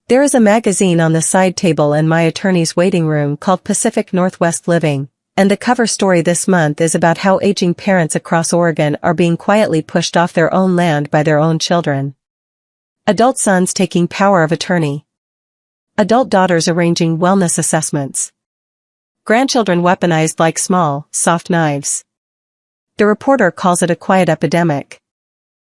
There is a magazine on the side table in my attorney's waiting room called Pacific Northwest Living, and the cover story this month is about how aging parents across Oregon are being quietly pushed off their own land by their own children. Adult sons taking power of attorney. Adult daughters arranging wellness assessments. Grandchildren weaponized like small, soft knives. The reporter calls it a quiet epidemic.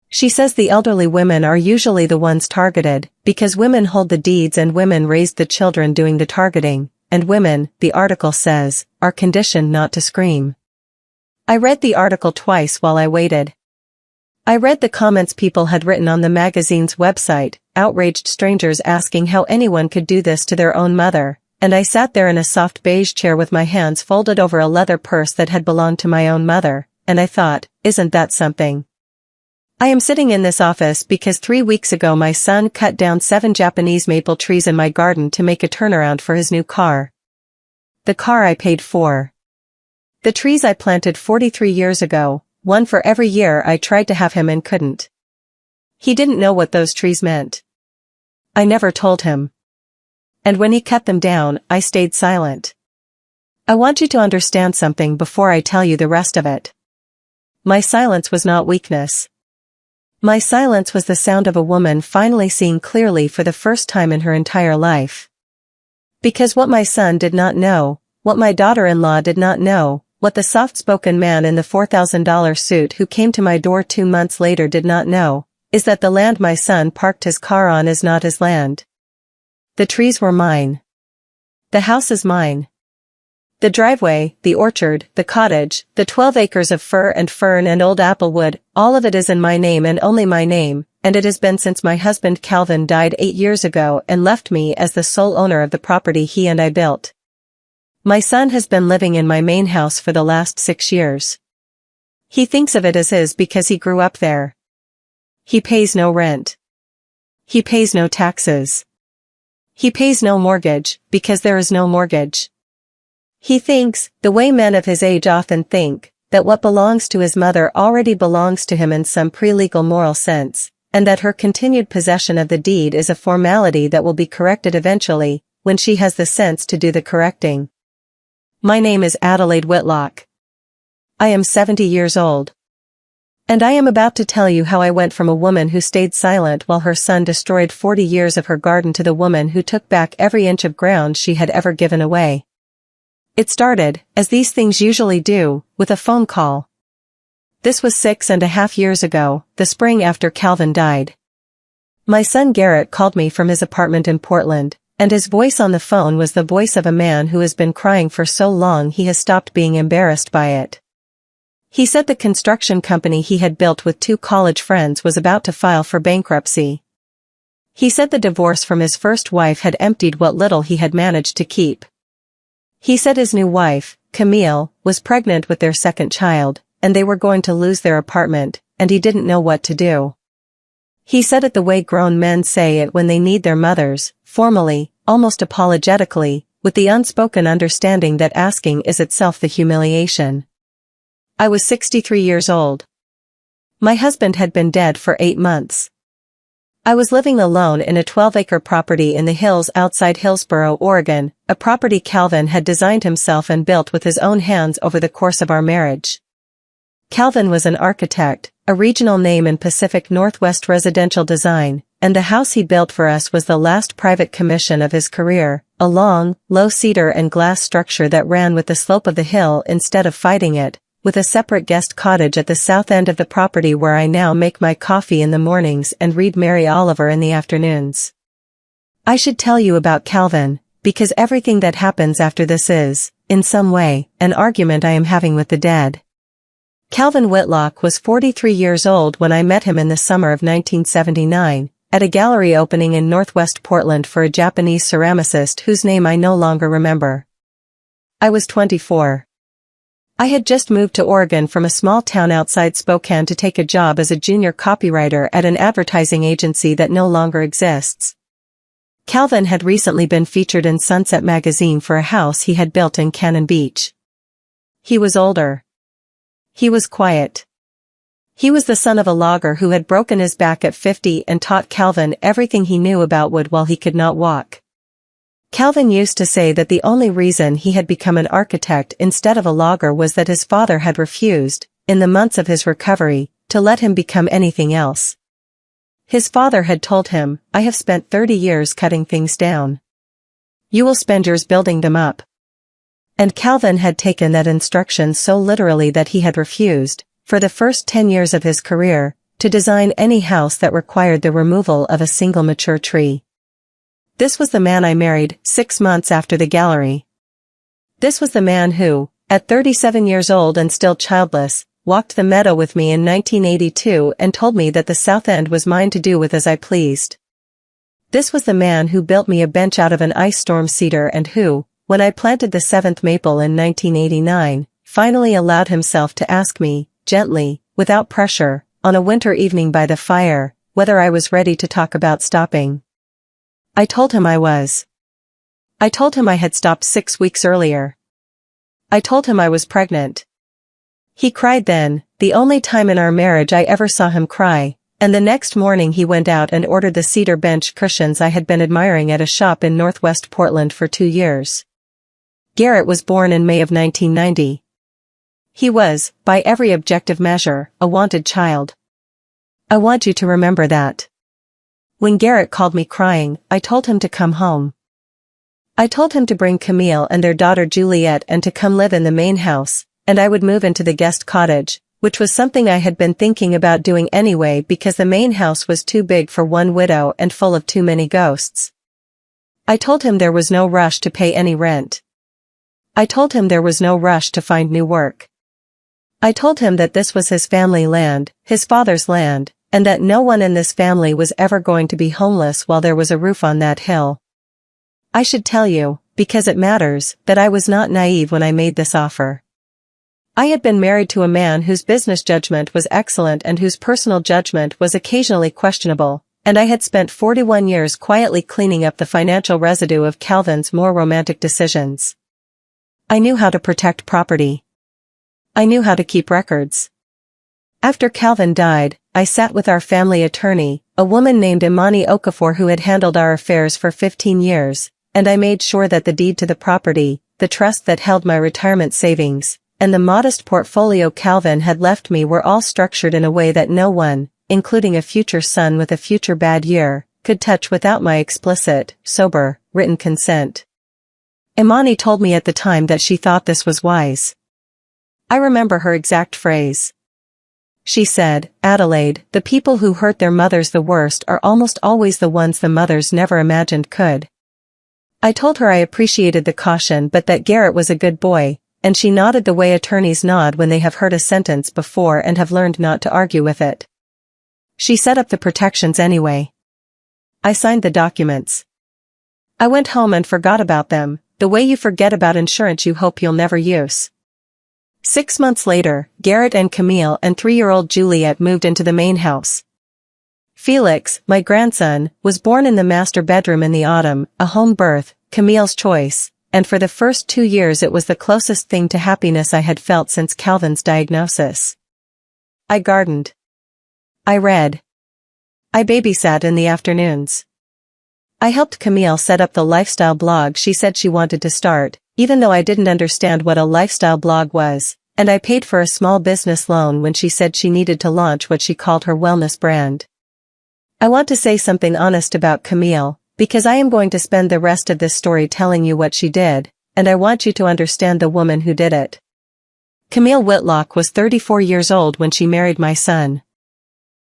She says the elderly women are usually the ones targeted, because women hold the deeds and women raised the children doing the targeting, and women, the article says, are conditioned not to scream. I read the article twice while I waited. I read the comments people had written on the magazine's website, outraged strangers asking how anyone could do this to their own mother, and I sat there in a soft beige chair with my hands folded over a leather purse that had belonged to my own mother, and I thought, isn't that something? I am sitting in this office because 3 weeks ago my son cut down 7 Japanese maple trees in my garden to make a turnaround for his new car. The car I paid for. The trees I planted 43 years ago, one for every year I tried to have him and couldn't. He didn't know what those trees meant. I never told him. And when he cut them down, I stayed silent. I want you to understand something before I tell you the rest of it. My silence was not weakness. My silence was the sound of a woman finally seeing clearly for the first time in her entire life. Because what my son did not know, what my daughter-in-law did not know, what the soft-spoken man in the $4,000 suit who came to my door 2 months later did not know, is that the land my son parked his car on is not his land. The trees were mine. The house is mine. The driveway, the orchard, the cottage, the 12 acres of fir and fern and old applewood, all of it is in my name and only my name, and it has been since my husband Calvin died 8 years ago and left me as the sole owner of the property he and I built. My son has been living in my main house for the last 6 years. He thinks of it as his because he grew up there. He pays no rent. He pays no taxes. He pays no mortgage, because there is no mortgage. He thinks, the way men of his age often think, that what belongs to his mother already belongs to him in some pre-legal moral sense, and that her continued possession of the deed is a formality that will be corrected eventually, when she has the sense to do the correcting. My name is Adelaide Whitlock. I am 70 years old. And I am about to tell you how I went from a woman who stayed silent while her son destroyed 40 years of her garden to the woman who took back every inch of ground she had ever given away. It started, as these things usually do, with a phone call. This was 6.5 years ago, the spring after Calvin died. My son Garrett called me from his apartment in Portland, and his voice on the phone was the voice of a man who has been crying for so long he has stopped being embarrassed by it. He said the construction company he had built with 2 college friends was about to file for bankruptcy. He said the divorce from his first wife had emptied what little he had managed to keep. He said his new wife, Camille, was pregnant with their second child, and they were going to lose their apartment, and he didn't know what to do. He said it the way grown men say it when they need their mothers, formally, almost apologetically, with the unspoken understanding that asking is itself the humiliation. I was 63 years old. My husband had been dead for 8 months. I was living alone in a 12-acre property in the hills outside Hillsboro, Oregon, a property Calvin had designed himself and built with his own hands over the course of our marriage. Calvin was an architect, a regional name in Pacific Northwest residential design, and the house he built for us was the last private commission of his career, a long, low cedar and glass structure that ran with the slope of the hill instead of fighting it, with a separate guest cottage at the south end of the property where I now make my coffee in the mornings and read Mary Oliver in the afternoons. I should tell you about Calvin, because everything that happens after this is, in some way, an argument I am having with the dead. Calvin Whitlock was 43 years old when I met him in the summer of 1979, at a gallery opening in Northwest Portland for a Japanese ceramicist whose name I no longer remember. I was 24. I had just moved to Oregon from a small town outside Spokane to take a job as a junior copywriter at an advertising agency that no longer exists. Calvin had recently been featured in Sunset magazine for a house he had built in Cannon Beach. He was older. He was quiet. He was the son of a logger who had broken his back at 50 and taught Calvin everything he knew about wood while he could not walk. Calvin used to say that the only reason he had become an architect instead of a logger was that his father had refused, in the months of his recovery, to let him become anything else. His father had told him, "I have spent 30 years cutting things down. You will spend yours building them up." And Calvin had taken that instruction so literally that he had refused, for the first 10 years of his career, to design any house that required the removal of a single mature tree. This was the man I married 6 months after the gallery. This was the man who, at 37 years old and still childless, walked the meadow with me in 1982 and told me that the south end was mine to do with as I pleased. This was the man who built me a bench out of an ice storm cedar and who, when I planted the 7th maple in 1989, finally allowed himself to ask me, gently, without pressure, on a winter evening by the fire, whether I was ready to talk about stopping. I told him I was. I told him I had stopped 6 weeks earlier. I told him I was pregnant. He cried then, the only time in our marriage I ever saw him cry, and the next morning he went out and ordered the cedar bench cushions I had been admiring at a shop in Northwest Portland for 2 years. Garrett was born in May of 1990. He was, by every objective measure, a wanted child. I want you to remember that. When Garrett called me crying, I told him to come home. I told him to bring Camille and their daughter Juliet and to come live in the main house, and I would move into the guest cottage, which was something I had been thinking about doing anyway because the main house was too big for one widow and full of too many ghosts. I told him there was no rush to pay any rent. I told him there was no rush to find new work. I told him that this was his family land, his father's land, and that no one in this family was ever going to be homeless while there was a roof on that hill. I should tell you, because it matters, that I was not naive when I made this offer. I had been married to a man whose business judgment was excellent and whose personal judgment was occasionally questionable, and I had spent 41 years quietly cleaning up the financial residue of Calvin's more romantic decisions. I knew how to protect property. I knew how to keep records. After Calvin died, I sat with our family attorney, a woman named Imani Okafor who had handled our affairs for 15 years, and I made sure that the deed to the property, the trust that held my retirement savings, and the modest portfolio Calvin had left me were all structured in a way that no one, including a future son with a future bad year, could touch without my explicit, sober, written consent. Imani told me at the time that she thought this was wise. I remember her exact phrase. She said, "Adelaide, the people who hurt their mothers the worst are almost always the ones the mothers never imagined could." I told her I appreciated the caution but that Garrett was a good boy, and she nodded the way attorneys nod when they have heard a sentence before and have learned not to argue with it. She set up the protections anyway. I signed the documents. I went home and forgot about them, the way you forget about insurance you hope you'll never use. 6 months later, Garrett and Camille and 3-year-old Juliet moved into the main house. Felix, my grandson, was born in the master bedroom in the autumn, a home birth, Camille's choice, and for the first 2 years it was the closest thing to happiness I had felt since Calvin's diagnosis. I gardened. I read. I babysat in the afternoons. I helped Camille set up the lifestyle blog she said she wanted to start, even though I didn't understand what a lifestyle blog was, and I paid for a small business loan when she said she needed to launch what she called her wellness brand. I want to say something honest about Camille, because I am going to spend the rest of this story telling you what she did, and I want you to understand the woman who did it. Camille Whitlock was 34 years old when she married my son.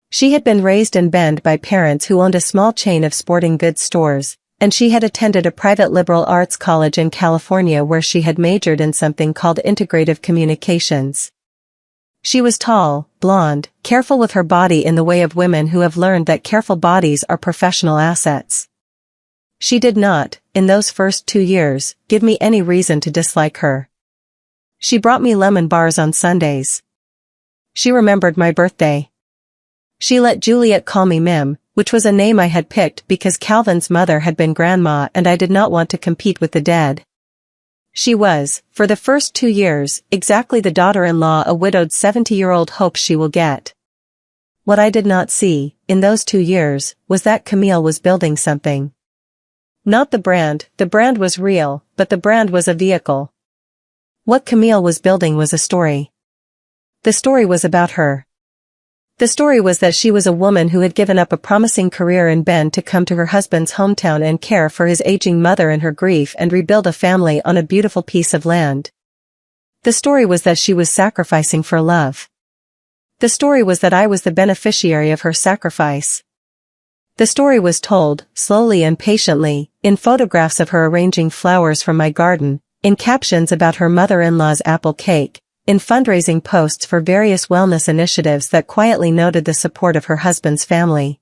She had been raised in Bend by parents who owned a small chain of sporting goods stores, and she had attended a private liberal arts college in California where she had majored in something called integrative communications. She was tall, blonde, careful with her body in the way of women who have learned that careful bodies are professional assets. She did not, in those first 2 years, give me any reason to dislike her. She brought me lemon bars on Sundays. She remembered my birthday. She let Juliet call me Mim, which was a name I had picked because Calvin's mother had been grandma and I did not want to compete with the dead. She was, for the first 2 years, exactly the daughter-in-law a widowed 70-year-old hopes she will get. What I did not see, in those 2 years, was that Camille was building something. Not the brand was real, but the brand was a vehicle. What Camille was building was a story. The story was about her. The story was that she was a woman who had given up a promising career in Bend to come to her husband's hometown and care for his aging mother in her grief and rebuild a family on a beautiful piece of land. The story was that she was sacrificing for love. The story was that I was the beneficiary of her sacrifice. The story was told, slowly and patiently, in photographs of her arranging flowers from my garden, in captions about her mother-in-law's apple cake, in fundraising posts for various wellness initiatives that quietly noted the support of her husband's family.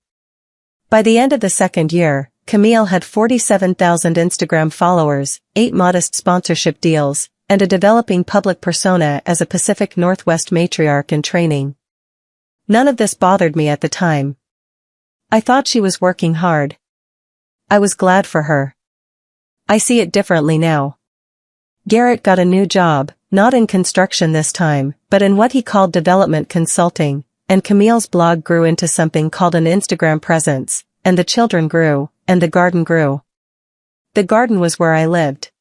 By the end of the second year, Camille had 47,000 Instagram followers, 8 modest sponsorship deals, and a developing public persona as a Pacific Northwest matriarch in training. None of this bothered me at the time. I thought she was working hard. I was glad for her. I see it differently now. Garrett got a new job, not in construction this time, but in what he called development consulting, and Camille's blog grew into something called an Instagram presence, and the children grew, and the garden grew. The garden was where I lived.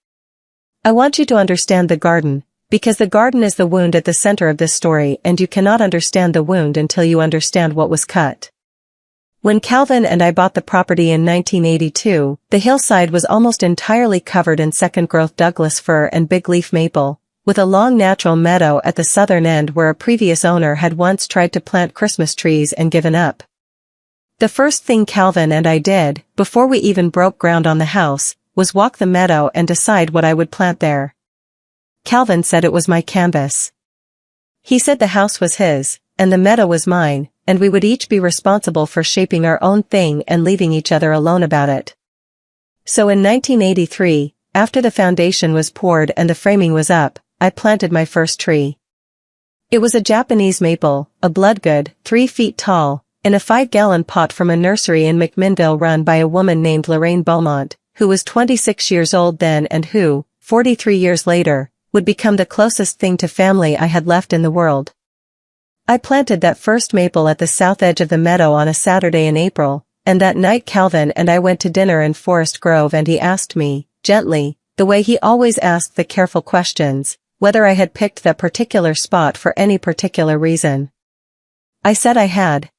I want you to understand the garden, because the garden is the wound at the center of this story and you cannot understand the wound until you understand what was cut. When Calvin and I bought the property in 1982, the hillside was almost entirely covered in second-growth Douglas fir and big leaf maple, with a long natural meadow at the southern end where a previous owner had once tried to plant Christmas trees and given up. The first thing Calvin and I did, before we even broke ground on the house, was walk the meadow and decide what I would plant there. Calvin said it was my canvas. He said the house was his, and the meadow was mine, and we would each be responsible for shaping our own thing and leaving each other alone about it. So in 1983, after the foundation was poured and the framing was up, I planted my first tree. It was a Japanese maple, a bloodgood, 3 feet tall, in a 5-gallon pot from a nursery in McMinnville run by a woman named Lorraine Beaumont, who was 26 years old then and who, 43 years later, would become the closest thing to family I had left in the world. I planted that first maple at the south edge of the meadow on a Saturday in April, and that night Calvin and I went to dinner in Forest Grove and he asked me, gently, the way he always asked the careful questions, whether I had picked that particular spot for any particular reason. I said I had.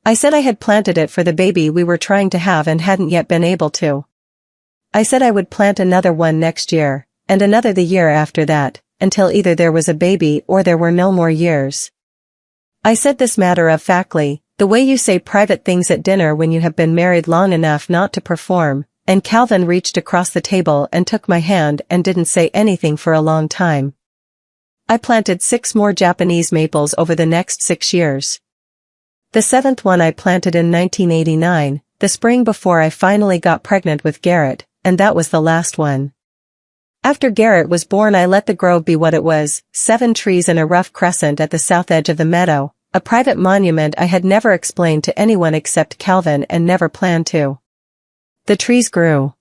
I said I had planted it for the baby we were trying to have and hadn't yet been able to. I said I would plant another one next year, and another the year after that, until either there was a baby or there were no more years. I said this matter-of-factly, the way you say private things at dinner when you have been married long enough not to perform, and Calvin reached across the table and took my hand and didn't say anything for a long time. I planted 6 more Japanese maples over the next 6 years. The 7th one I planted in 1989, the spring before I finally got pregnant with Garrett, and that was the last one. After Garrett was born I let the grove be what it was, 7 trees in a rough crescent at the south edge of the meadow, a private monument I had never explained to anyone except Calvin and never planned to. The trees grew.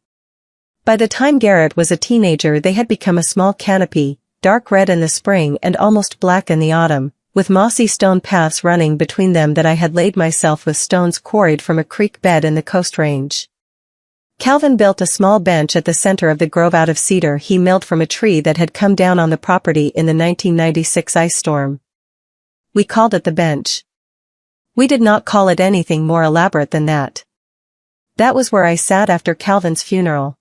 By the time Garrett was a teenager they had become a small canopy, dark red in the spring and almost black in the autumn, with mossy stone paths running between them that I had laid myself with stones quarried from a creek bed in the Coast Range. Calvin built a small bench at the center of the grove out of cedar he milled from a tree that had come down on the property in the 1996 ice storm. We called it the bench. We did not call it anything more elaborate than that. That was where I sat after Calvin's funeral.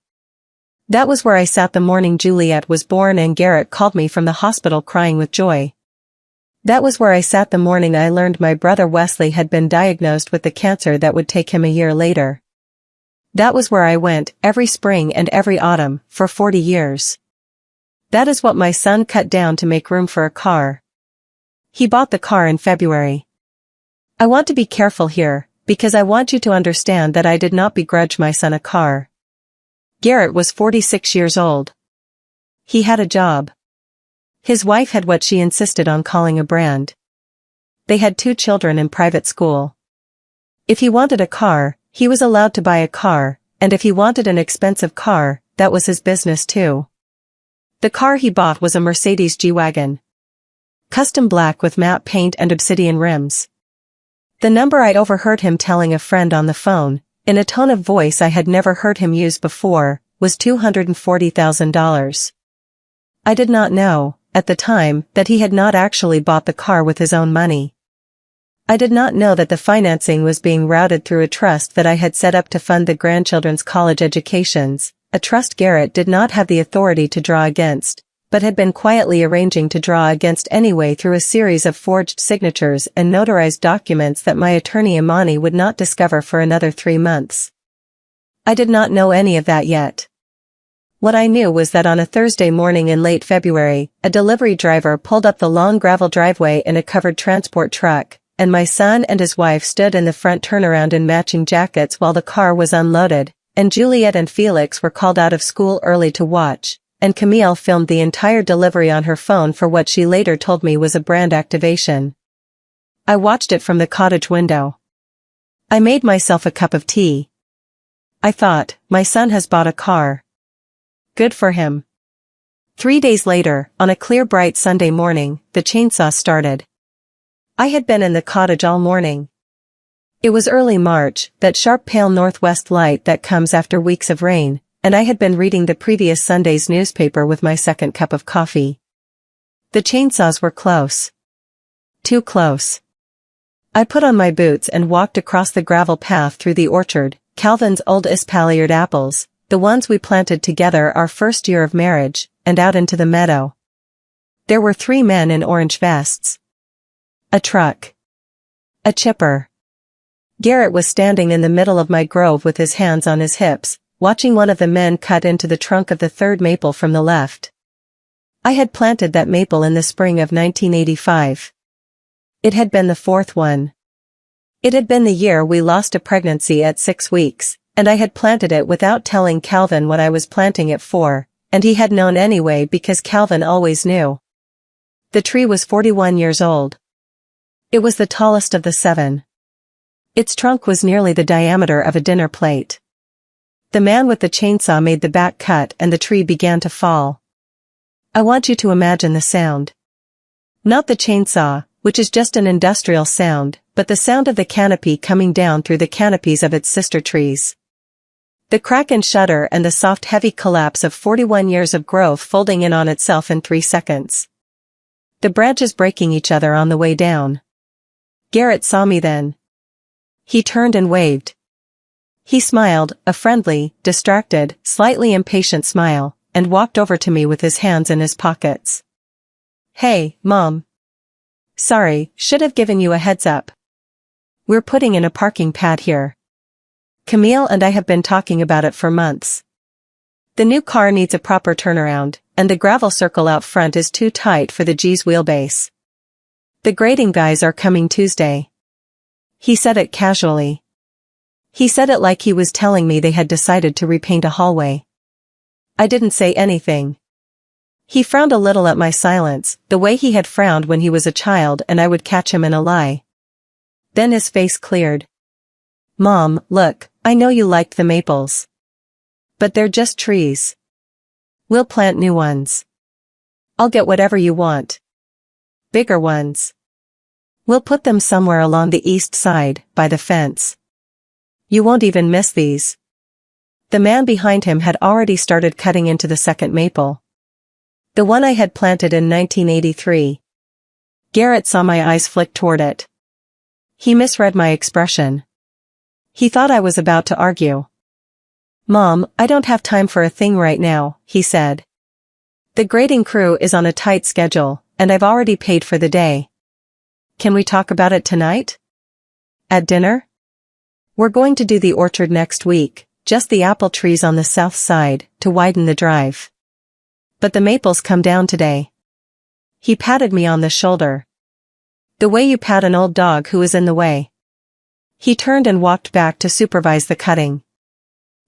That was where I sat the morning Juliet was born and Garrett called me from the hospital crying with joy. That was where I sat the morning I learned my brother Wesley had been diagnosed with the cancer that would take him a year later. That was where I went, every spring and every autumn, for 40 years. That is what my son cut down to make room for a car. He bought the car in February. I want to be careful here, because I want you to understand that I did not begrudge my son a car. Garrett was 46 years old. He had a job. His wife had what she insisted on calling a brand. They had 2 children in private school. If he wanted a car, he was allowed to buy a car, and if he wanted an expensive car, that was his business too. The car he bought was a Mercedes G-Wagon. Custom black with matte paint and obsidian rims. The number I overheard him telling a friend on the phone, in a tone of voice I had never heard him use before, was $240,000. I did not know, at the time, that he had not actually bought the car with his own money. I did not know that the financing was being routed through a trust that I had set up to fund the grandchildren's college educations, a trust Garrett did not have the authority to draw against, but had been quietly arranging to draw against anyway through a series of forged signatures and notarized documents that my attorney Imani would not discover for another 3 months. I did not know any of that yet. What I knew was that on a Thursday morning in late February, a delivery driver pulled up the long gravel driveway in a covered transport truck, and my son and his wife stood in the front turnaround in matching jackets while the car was unloaded, and Juliet and Felix were called out of school early to watch, and Camille filmed the entire delivery on her phone for what she later told me was a brand activation. I watched it from the cottage window. I made myself a cup of tea. I thought, my son has bought a car. Good for him. 3 days later, on a clear bright Sunday morning, the chainsaw started. I had been in the cottage all morning. It was early March, that sharp pale northwest light that comes after weeks of rain, and I had been reading the previous Sunday's newspaper with my second cup of coffee. The chainsaws were close. Too close. I put on my boots and walked across the gravel path through the orchard, Calvin's old espaliered apples, the ones we planted together our first year of marriage, and out into the meadow. There were 3 men in orange vests. A truck. A chipper. Garrett was standing in the middle of my grove with his hands on his hips, watching one of the men cut into the trunk of the 3rd maple from the left. I had planted that maple in the spring of 1985. It had been the 4th one. It had been the year we lost a pregnancy at 6 weeks, and I had planted it without telling Calvin what I was planting it for, and he had known anyway because Calvin always knew. The tree was 41 years old. It was the tallest of the 7. Its trunk was nearly the diameter of a dinner plate. The man with the chainsaw made the back cut and the tree began to fall. I want you to imagine the sound. Not the chainsaw, which is just an industrial sound, but the sound of the canopy coming down through the canopies of its sister trees. The crack and shudder and the soft heavy collapse of 41 years of growth folding in on itself in 3 seconds. The branches breaking each other on the way down. Garrett saw me then. He turned and waved. He smiled, a friendly, distracted, slightly impatient smile, and walked over to me with his hands in his pockets. Hey, Mom. Sorry, should have given you a heads up. We're putting in a parking pad here. Camille and I have been talking about it for months. The new car needs a proper turnaround, and the gravel circle out front is too tight for the G's wheelbase. The grading guys are coming Tuesday. He said it casually. He said it like he was telling me they had decided to repaint a hallway. I didn't say anything. He frowned a little at my silence, the way he had frowned when he was a child and I would catch him in a lie. Then his face cleared. Mom, look, I know you liked the maples. But they're just trees. We'll plant new ones. I'll get whatever you want. Bigger ones. We'll put them somewhere along the east side, by the fence. You won't even miss these. The man behind him had already started cutting into the second maple. The one I had planted in 1983. Garrett saw my eyes flick toward it. He misread my expression. He thought I was about to argue. Mom, I don't have time for a thing right now, he said. The grading crew is on a tight schedule, and I've already paid for the day. Can we talk about it tonight? At dinner? We're going to do the orchard next week, just the apple trees on the south side, to widen the drive. But the maples come down today. He patted me on the shoulder. The way you pat an old dog who is in the way. He turned and walked back to supervise the cutting.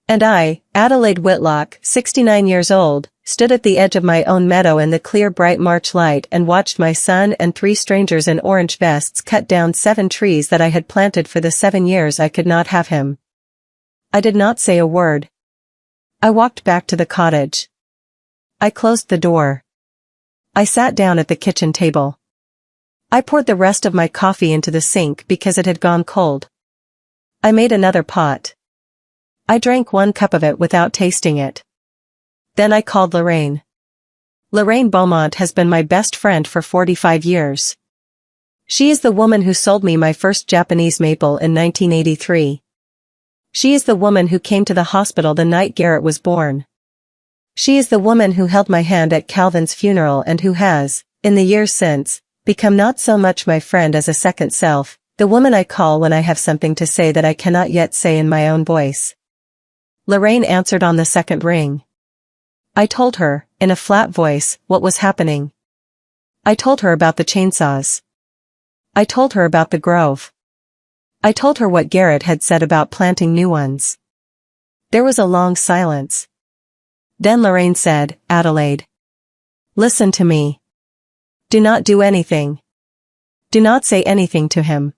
And I, Adelaide Whitlock, 69 years old, stood at the edge of my own meadow in the clear bright March light and watched my son and 3 strangers in orange vests cut down 7 trees that I had planted for the 7 years I could not have him. I did not say a word. I walked back to the cottage. I closed the door. I sat down at the kitchen table. I poured the rest of my coffee into the sink because it had gone cold. I made another pot. I drank 1 cup of it without tasting it. Then I called Lorraine. Lorraine Beaumont has been my best friend for 45 years. She is the woman who sold me my first Japanese maple in 1983. She is the woman who came to the hospital the night Garrett was born. She is the woman who held my hand at Calvin's funeral and who has, in the years since, become not so much my friend as a second self, the woman I call when I have something to say that I cannot yet say in my own voice. Lorraine answered on the second ring. I told her, in a flat voice, what was happening. I told her about the chainsaws. I told her about the grove. I told her what Garrett had said about planting new ones. There was a long silence. Then Lorraine said, Adelaide. Listen to me. Do not do anything. Do not say anything to him.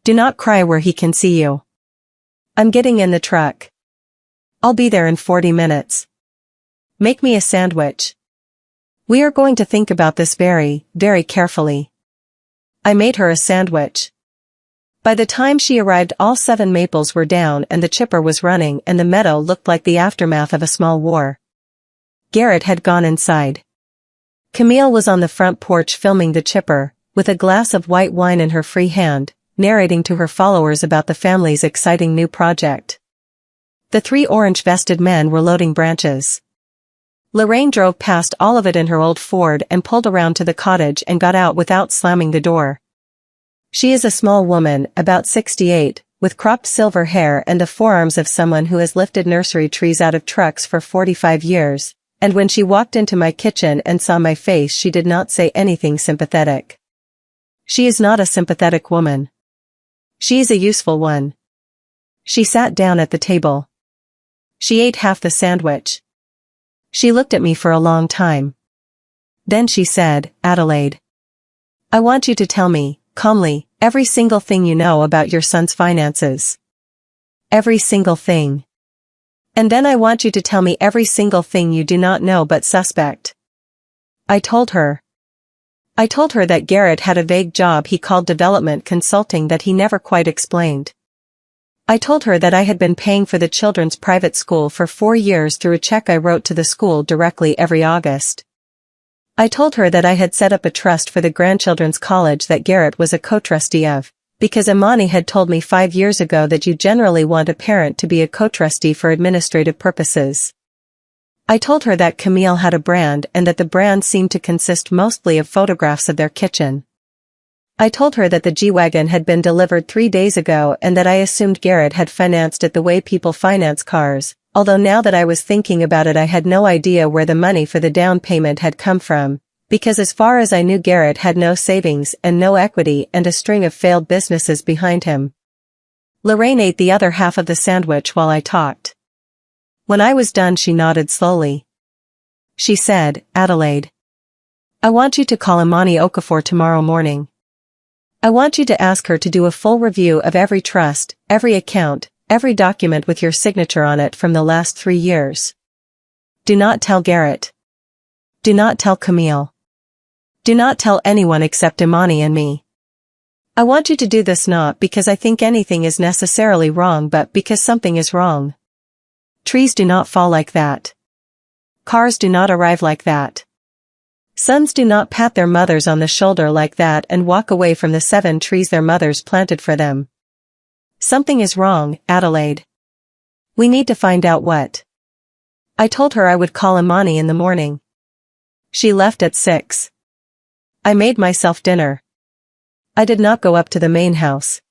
Do not cry where he can see you. I'm getting in the truck. I'll be there in 40 minutes. Make me a sandwich. We are going to think about this very, very carefully. I made her a sandwich. By the time she arrived, all 7 maples were down and the chipper was running and the meadow looked like the aftermath of a small war. Garrett had gone inside. Camille was on the front porch filming the chipper, with a glass of white wine in her free hand, narrating to her followers about the family's exciting new project. The 3 orange-vested men were loading branches. Lorraine drove past all of it in her old Ford and pulled around to the cottage and got out without slamming the door. She is a small woman, about 68, with cropped silver hair and the forearms of someone who has lifted nursery trees out of trucks for 45 years, and when she walked into my kitchen and saw my face she did not say anything sympathetic. She is not a sympathetic woman. She is a useful one. She sat down at the table. She ate half the sandwich. She looked at me for a long time. Then she said, Adelaide. I want you to tell me, calmly, every single thing you know about your son's finances. Every single thing. And then I want you to tell me every single thing you do not know but suspect. I told her. I told her that Garrett had a vague job he called development consulting that he never quite explained. I told her that I had been paying for the children's private school for 4 years through a check I wrote to the school directly every August. I told her that I had set up a trust for the grandchildren's college that Garrett was a co-trustee of, because Imani had told me 5 years ago that you generally want a parent to be a co-trustee for administrative purposes. I told her that Camille had a brand and that the brand seemed to consist mostly of photographs of their kitchen. I told her that the G-Wagon had been delivered 3 days ago and that I assumed Garrett had financed it the way people finance cars, although now that I was thinking about it I had no idea where the money for the down payment had come from, because as far as I knew Garrett had no savings and no equity and a string of failed businesses behind him. Lorraine ate the other half of the sandwich while I talked. When I was done she nodded slowly. She said, Adelaide. I want you to call Imani Okafor tomorrow morning. I want you to ask her to do a full review of every trust, every account, every document with your signature on it from the last 3 years. Do not tell Garrett. Do not tell Camille. Do not tell anyone except Imani and me. I want you to do this not because I think anything is necessarily wrong but because something is wrong. Trees do not fall like that. Cars do not arrive like that. Sons do not pat their mothers on the shoulder like that and walk away from the 7 trees their mothers planted for them. Something is wrong, Adelaide. We need to find out what. I told her I would call Imani in the morning. She left at 6. I made myself dinner. I did not go up to the main house.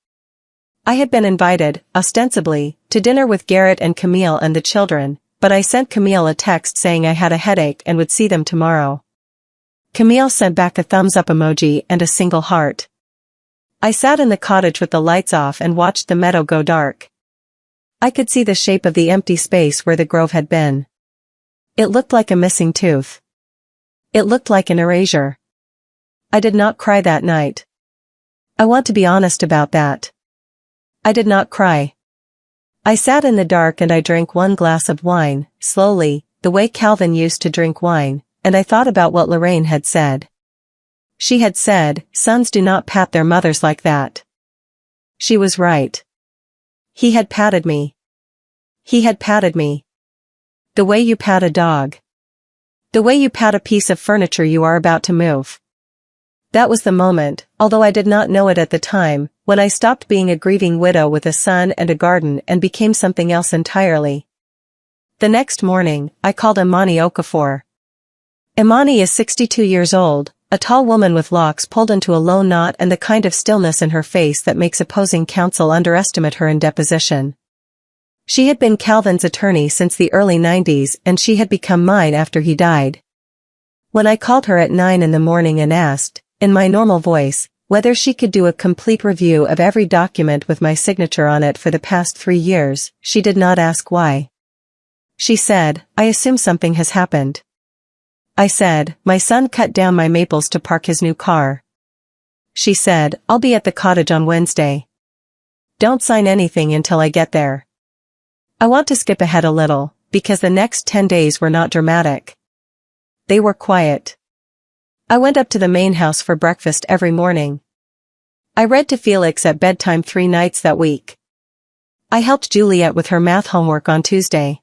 I had been invited, ostensibly, to dinner with Garrett and Camille and the children, but I sent Camille a text saying I had a headache and would see them tomorrow. Camille sent back a thumbs-up emoji and a single heart. I sat in the cottage with the lights off and watched the meadow go dark. I could see the shape of the empty space where the grove had been. It looked like a missing tooth. It looked like an erasure. I did not cry that night. I want to be honest about that. I did not cry. I sat in the dark and I drank 1 glass of wine, slowly, the way Calvin used to drink wine, and I thought about what Lorraine had said. She had said, sons do not pat their mothers like that. She was right. He had patted me. He had patted me. The way you pat a dog. The way you pat a piece of furniture you are about to move. That was the moment, although I did not know it at the time, when I stopped being a grieving widow with a son and a garden and became something else entirely. The next morning, I called Imani Okafor. Imani is 62 years old, a tall woman with locks pulled into a low knot and the kind of stillness in her face that makes opposing counsel underestimate her in deposition. She had been Calvin's attorney since the early 90s and she had become mine after he died. When I called her at 9 in the morning and asked, in my normal voice, whether she could do a complete review of every document with my signature on it for the past 3 years, she did not ask why. She said, I assume something has happened. I said, my son cut down my maples to park his new car. She said, I'll be at the cottage on Wednesday. Don't sign anything until I get there. I want to skip ahead a little, because the next 10 days were not dramatic. They were quiet. I went up to the main house for breakfast every morning. I read to Felix at bedtime 3 nights that week. I helped Juliet with her math homework on Tuesday.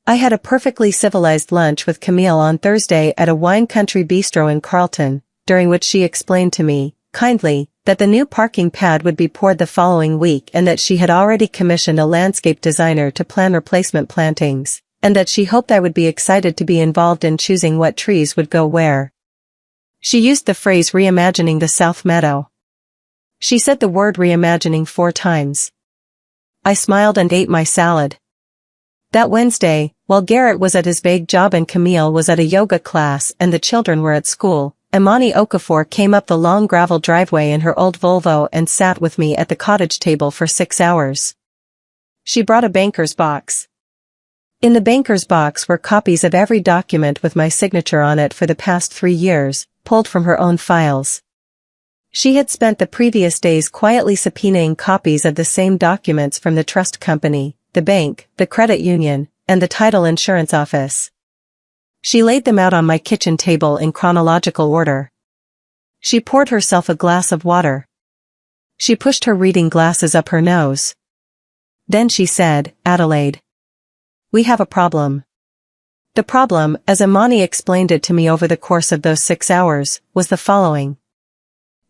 I had a perfectly civilized lunch with Camille on Thursday at a wine country bistro in Carlton, during which she explained to me, kindly, that the new parking pad would be poured the following week and that she had already commissioned a landscape designer to plan replacement plantings, and that she hoped I would be excited to be involved in choosing what trees would go where. She used the phrase reimagining the South Meadow. She said the word reimagining 4 times. I smiled and ate my salad. That Wednesday, while Garrett was at his vague job and Camille was at a yoga class and the children were at school, Imani Okafor came up the long gravel driveway in her old Volvo and sat with me at the cottage table for 6 hours. She brought a banker's box. In the banker's box were copies of every document with my signature on it for the past 3 years, pulled from her own files. She had spent the previous days quietly subpoenaing copies of the same documents from the trust company, the bank, the credit union, and the title insurance office. She laid them out on my kitchen table in chronological order. She poured herself a glass of water. She pushed her reading glasses up her nose. Then she said, Adelaide. We have a problem. The problem, as Imani explained it to me over the course of those 6 hours, was the following.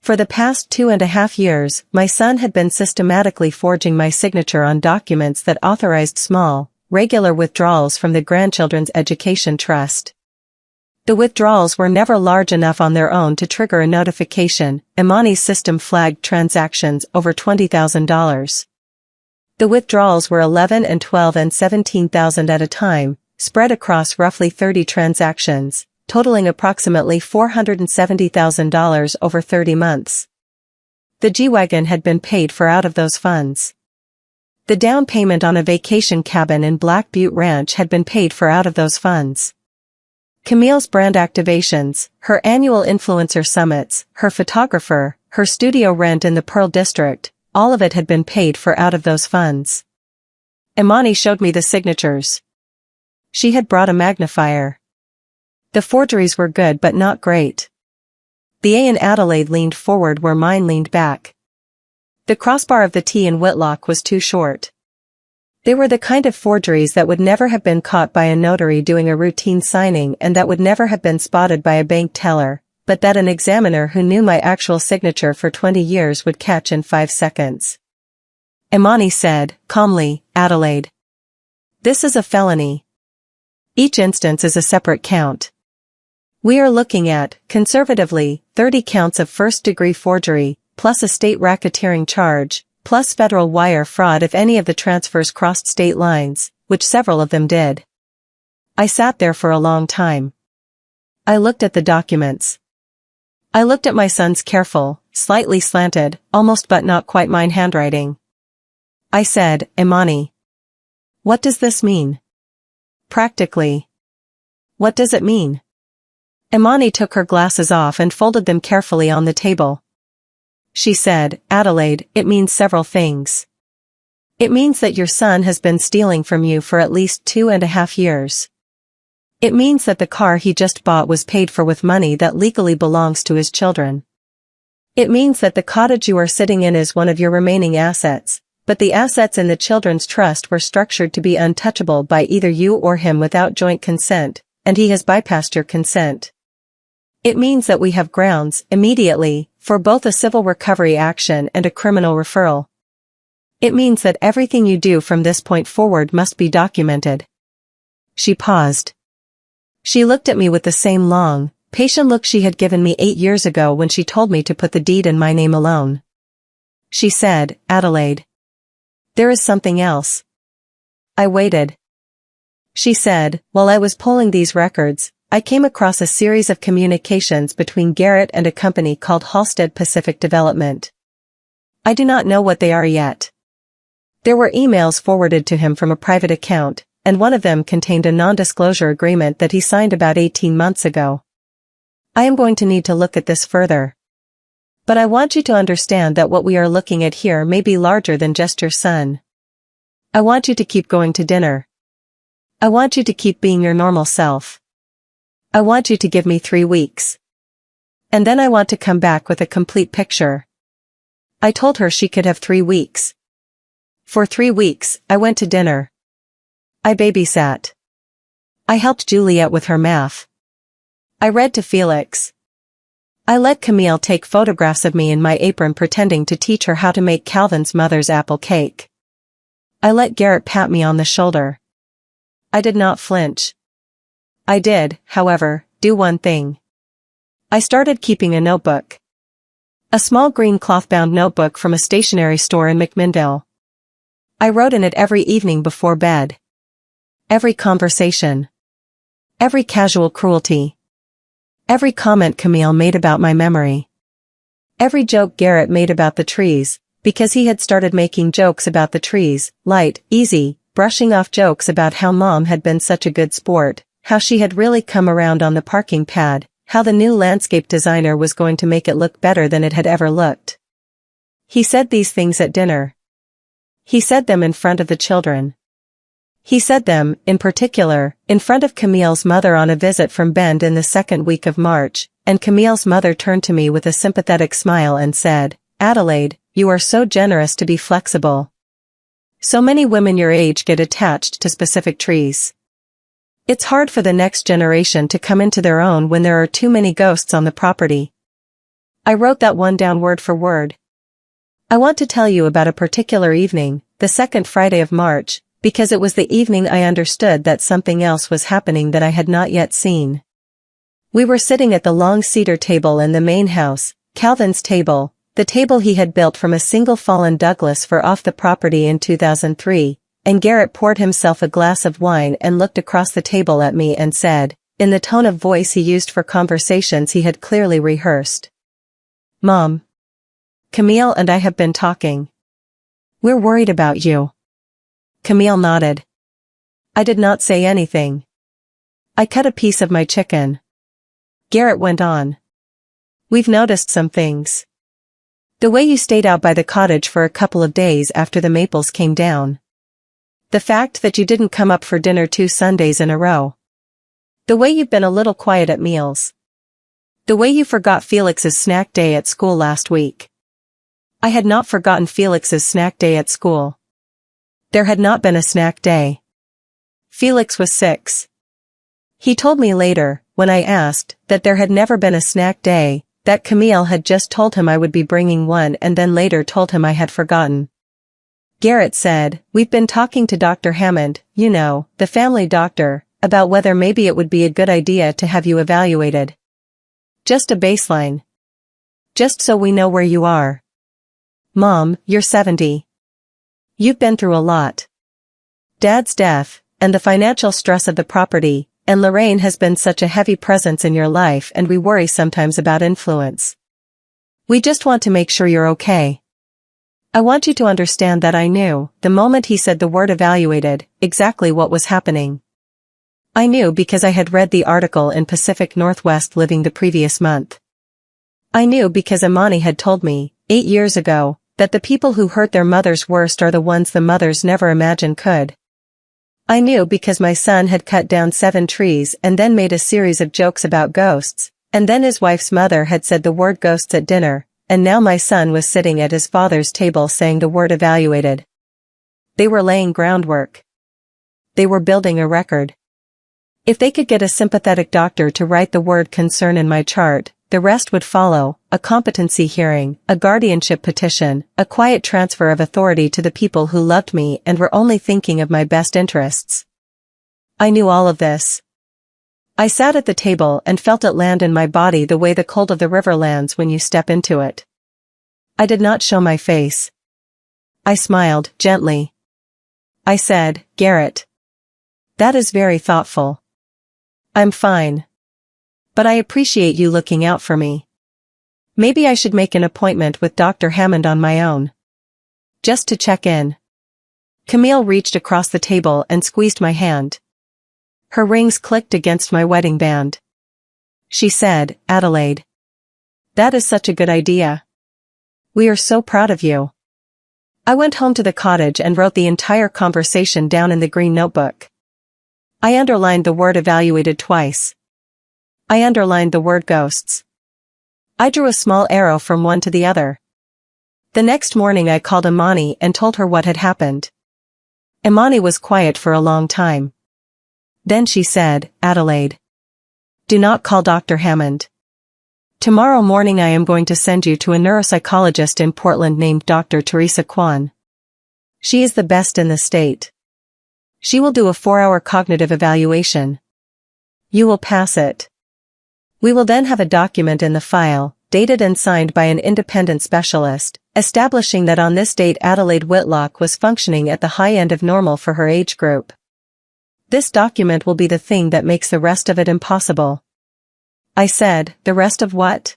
For the past 2.5 years, my son had been systematically forging my signature on documents that authorized small, regular withdrawals from the Grandchildren's Education Trust. The withdrawals were never large enough on their own to trigger a notification. Imani's system flagged transactions over $20,000. The withdrawals were 11 and 12 and 17,000 at a time, spread across roughly 30 transactions, totaling approximately $470,000 over 30 months. The G-Wagon had been paid for out of those funds. The down payment on a vacation cabin in Black Butte Ranch had been paid for out of those funds. Camille's brand activations, her annual influencer summits, her photographer, her studio rent in the Pearl District, all of it had been paid for out of those funds. Imani showed me the signatures. She had brought a magnifier. The forgeries were good but not great. The A in Adelaide leaned forward where mine leaned back. The crossbar of the T in Whitlock was too short. They were the kind of forgeries that would never have been caught by a notary doing a routine signing and that would never have been spotted by a bank teller, but that an examiner who knew my actual signature for 20 years would catch in 5 seconds. Imani said, calmly, Adelaide. This is a felony. Each instance is a separate count. We are looking at, conservatively, 30 counts of first-degree forgery, plus a state racketeering charge, plus federal wire fraud if any of the transfers crossed state lines, which several of them did. I sat there for a long time. I looked at the documents. I looked at my son's careful, slightly slanted, almost but not quite mine handwriting. I said, Imani. What does this mean? Practically. What does it mean? Imani took her glasses off and folded them carefully on the table. She said, Adelaide, it means several things. It means that your son has been stealing from you for at least 2.5 years. It means that the car he just bought was paid for with money that legally belongs to his children. It means that the cottage you are sitting in is one of your remaining assets, but the assets in the children's trust were structured to be untouchable by either you or him without joint consent, and he has bypassed your consent. It means that we have grounds, immediately, for both a civil recovery action and a criminal referral. It means that everything you do from this point forward must be documented. She paused. She looked at me with the same long, patient look she had given me 8 years ago when she told me to put the deed in my name alone. She said, "Adelaide. There is something else." I waited. She said, "While I was pulling these records, I came across a series of communications between Garrett and a company called Halstead Pacific Development. I do not know what they are yet. There were emails forwarded to him from a private account, and one of them contained a non-disclosure agreement that he signed about 18 months ago. I am going to need to look at this further. But I want you to understand that what we are looking at here may be larger than just your son. I want you to keep going to dinner. I want you to keep being your normal self. I want you to give me 3 weeks. And then I want to come back with a complete picture." I told her she could have 3 weeks. For 3 weeks, I went to dinner. I babysat. I helped Juliet with her math. I read to Felix. I let Camille take photographs of me in my apron pretending to teach her how to make Calvin's mother's apple cake. I let Garrett pat me on the shoulder. I did not flinch. I did, however, do one thing. I started keeping a notebook. A small green cloth-bound notebook from a stationery store in McMinnville. I wrote in it every evening before bed. Every conversation. Every casual cruelty. Every comment Camille made about my memory. Every joke Garrett made about the trees, because he had started making jokes about the trees, light, easy, brushing off jokes about how Mom had been such a good sport, how she had really come around on the parking pad, how the new landscape designer was going to make it look better than it had ever looked. He said these things at dinner. He said them in front of the children. He said them, in particular, in front of Camille's mother on a visit from Bend in the second week of March, and Camille's mother turned to me with a sympathetic smile and said, "Adelaide, you are so generous to be flexible. So many women your age get attached to specific trees. It's hard for the next generation to come into their own when there are too many ghosts on the property." I wrote that one down word for word. I want to tell you about a particular evening, the second Friday of March, because it was the evening I understood that something else was happening that I had not yet seen. We were sitting at the long cedar table in the main house, Calvin's table, the table he had built from a single fallen Douglas fir off the property in 2003, and Garrett poured himself a glass of wine and looked across the table at me and said, in the tone of voice he used for conversations he had clearly rehearsed, "Mom, Camille and I have been talking. We're worried about you." Camille nodded. I did not say anything. I cut a piece of my chicken. Garrett went on. "We've noticed some things. The way you stayed out by the cottage for a couple of days after the maples came down. The fact that you didn't come up for dinner 2 Sundays in a row. The way you've been a little quiet at meals. The way you forgot Felix's snack day at school last week." I had not forgotten Felix's snack day at school. There had not been a snack day. Felix was 6. He told me later, when I asked, that there had never been a snack day, that Camille had just told him I would be bringing one and then later told him I had forgotten. Garrett said, "We've been talking to Dr. Hammond, you know, the family doctor, about whether maybe it would be a good idea to have you evaluated. Just a baseline. Just so we know where you are. Mom, you're 70. You've been through a lot. Dad's death, and the financial stress of the property, and Lorraine has been such a heavy presence in your life and we worry sometimes about influence. We just want to make sure you're okay. I want you to understand that I knew, the moment he said the word evaluated, exactly what was happening. I knew because I had read the article in Pacific Northwest Living the previous month. I knew because Imani had told me, 8 years ago, that the people who hurt their mothers worst are the ones the mothers never imagined could. I knew because my son had cut down 7 trees and then made a series of jokes about ghosts, and then his wife's mother had said the word ghosts at dinner, and now my son was sitting at his father's table saying the word evaluated. They were laying groundwork. They were building a record. If they could get a sympathetic doctor to write the word concern in my chart, the rest would follow: a competency hearing, a guardianship petition, a quiet transfer of authority to the people who loved me and were only thinking of my best interests. I knew all of this. I sat at the table and felt it land in my body the way the cold of the river lands when you step into it. I did not show my face. I smiled, gently. I said, "Garrett. That is very thoughtful. I'm fine. But I appreciate you looking out for me. Maybe I should make an appointment with Dr. Hammond on my own. Just to check in." Camille reached across the table and squeezed my hand. Her rings clicked against my wedding band. She said, "Adelaide. That is such a good idea. We are so proud of you." I went home to the cottage and wrote the entire conversation down in the green notebook. I underlined the word evaluated twice. I underlined the word ghosts. I drew a small arrow from one to the other. The next morning I called Imani and told her what had happened. Imani was quiet for a long time. Then she said, "Adelaide. Do not call Dr. Hammond. Tomorrow morning I am going to send you to a neuropsychologist in Portland named Dr. Teresa Kwan. She is the best in the state. She will do a 4-hour cognitive evaluation. You will pass it. We will then have a document in the file, dated and signed by an independent specialist, establishing that on this date Adelaide Whitlock was functioning at the high end of normal for her age group. This document will be the thing that makes the rest of it impossible." I said, "The rest of what?"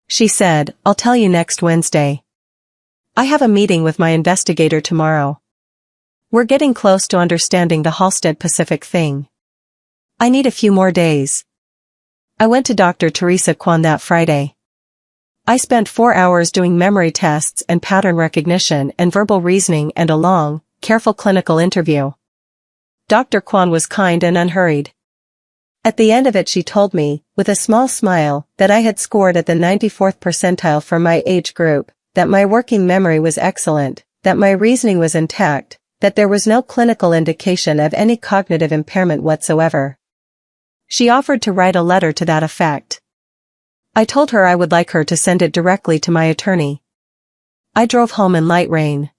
She said, "I'll tell you next Wednesday. I have a meeting with my investigator tomorrow. We're getting close to understanding the Halstead Pacific thing. I need a few more days." I went to Dr. Teresa Kwan that Friday. I spent 4 hours doing memory tests and pattern recognition and verbal reasoning and a long, careful clinical interview. Dr. Kwan was kind and unhurried. At the end of it she told me, with a small smile, that I had scored at the 94th percentile for my age group, that my working memory was excellent, that my reasoning was intact, that there was no clinical indication of any cognitive impairment whatsoever. She offered to write a letter to that effect. I told her I would like her to send it directly to my attorney. I drove home in light rain.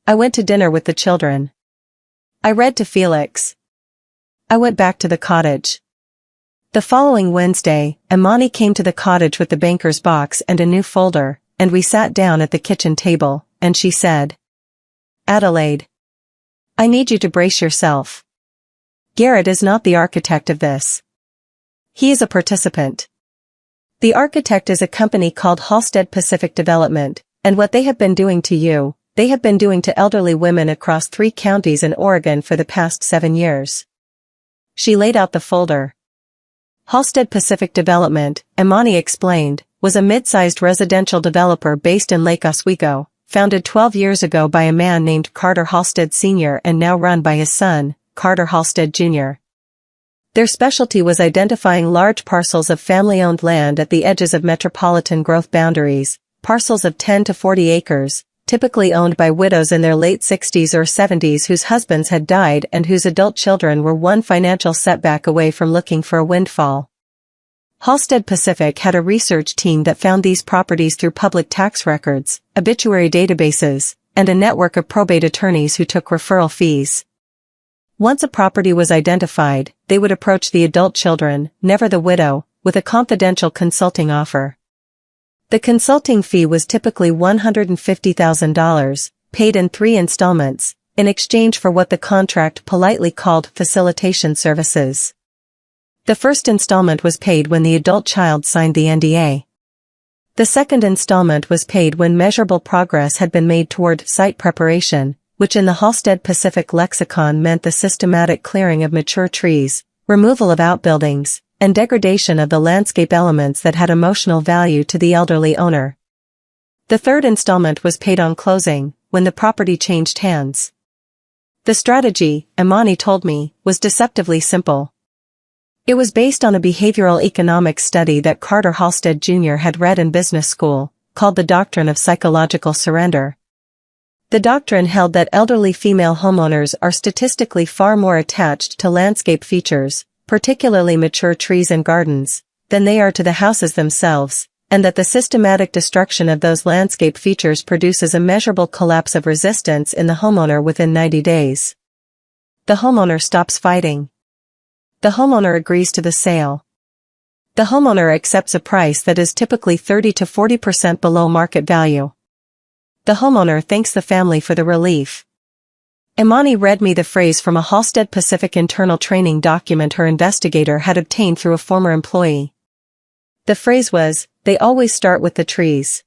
I went to dinner with the children. I read to Felix. I went back to the cottage. The following Wednesday, Imani came to the cottage with the banker's box and a new folder, and we sat down at the kitchen table, and she said, "Adelaide. I need you to brace yourself. Garrett is not the architect of this. He is a participant. The architect is a company called Halstead Pacific Development, and what they have been doing to you, they have been doing to elderly women across 3 counties in Oregon for the past 7 years. She laid out the folder. Halstead Pacific Development, Imani explained, was a mid-sized residential developer based in Lake Oswego, founded 12 years ago by a man named Carter Halstead Sr. and now run by his son, Carter Halstead Jr. Their specialty was identifying large parcels of family-owned land at the edges of metropolitan growth boundaries, parcels of 10 to 40 acres, typically owned by widows in their late 60s or 70s whose husbands had died and whose adult children were one financial setback away from looking for a windfall. Halstead Pacific had a research team that found these properties through public tax records, obituary databases, and a network of probate attorneys who took referral fees. Once a property was identified, they would approach the adult children, never the widow, with a confidential consulting offer. The consulting fee was typically $150,000, paid in 3 installments, in exchange for what the contract politely called facilitation services. The first installment was paid when the adult child signed the NDA. The second installment was paid when measurable progress had been made toward site preparation, which in the Halstead Pacific lexicon meant the systematic clearing of mature trees, removal of outbuildings, and degradation of the landscape elements that had emotional value to the elderly owner. The third installment was paid on closing, when the property changed hands. The strategy, Imani told me, was deceptively simple. It was based on a behavioral economics study that Carter Halstead Jr. had read in business school, called the doctrine of psychological surrender. The doctrine held that elderly female homeowners are statistically far more attached to landscape features, particularly mature trees and gardens, than they are to the houses themselves, and that the systematic destruction of those landscape features produces a measurable collapse of resistance in the homeowner within 90 days. The homeowner stops fighting. The homeowner agrees to the sale. The homeowner accepts a price that is typically 30 to 40% below market value. The homeowner thanks the family for the relief. Imani read me the phrase from a Halstead Pacific internal training document her investigator had obtained through a former employee. The phrase was, "They always start with the trees."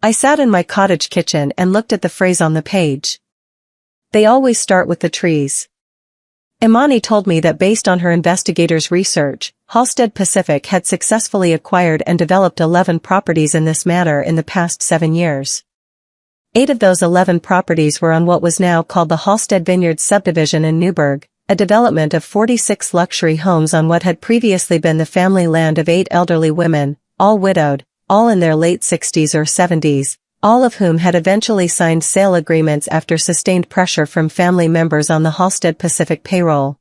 I sat in my cottage kitchen and looked at the phrase on the page. They always start with the trees. Imani told me that based on her investigator's research, Halstead Pacific had successfully acquired and developed 11 properties in this manner in the past 7 years. 8 of those 11 properties were on what was now called the Halstead Vineyards subdivision in Newburgh, a development of 46 luxury homes on what had previously been the family land of 8 elderly women, all widowed, all in their late 60s or 70s, all of whom had eventually signed sale agreements after sustained pressure from family members on the Halstead Pacific payroll.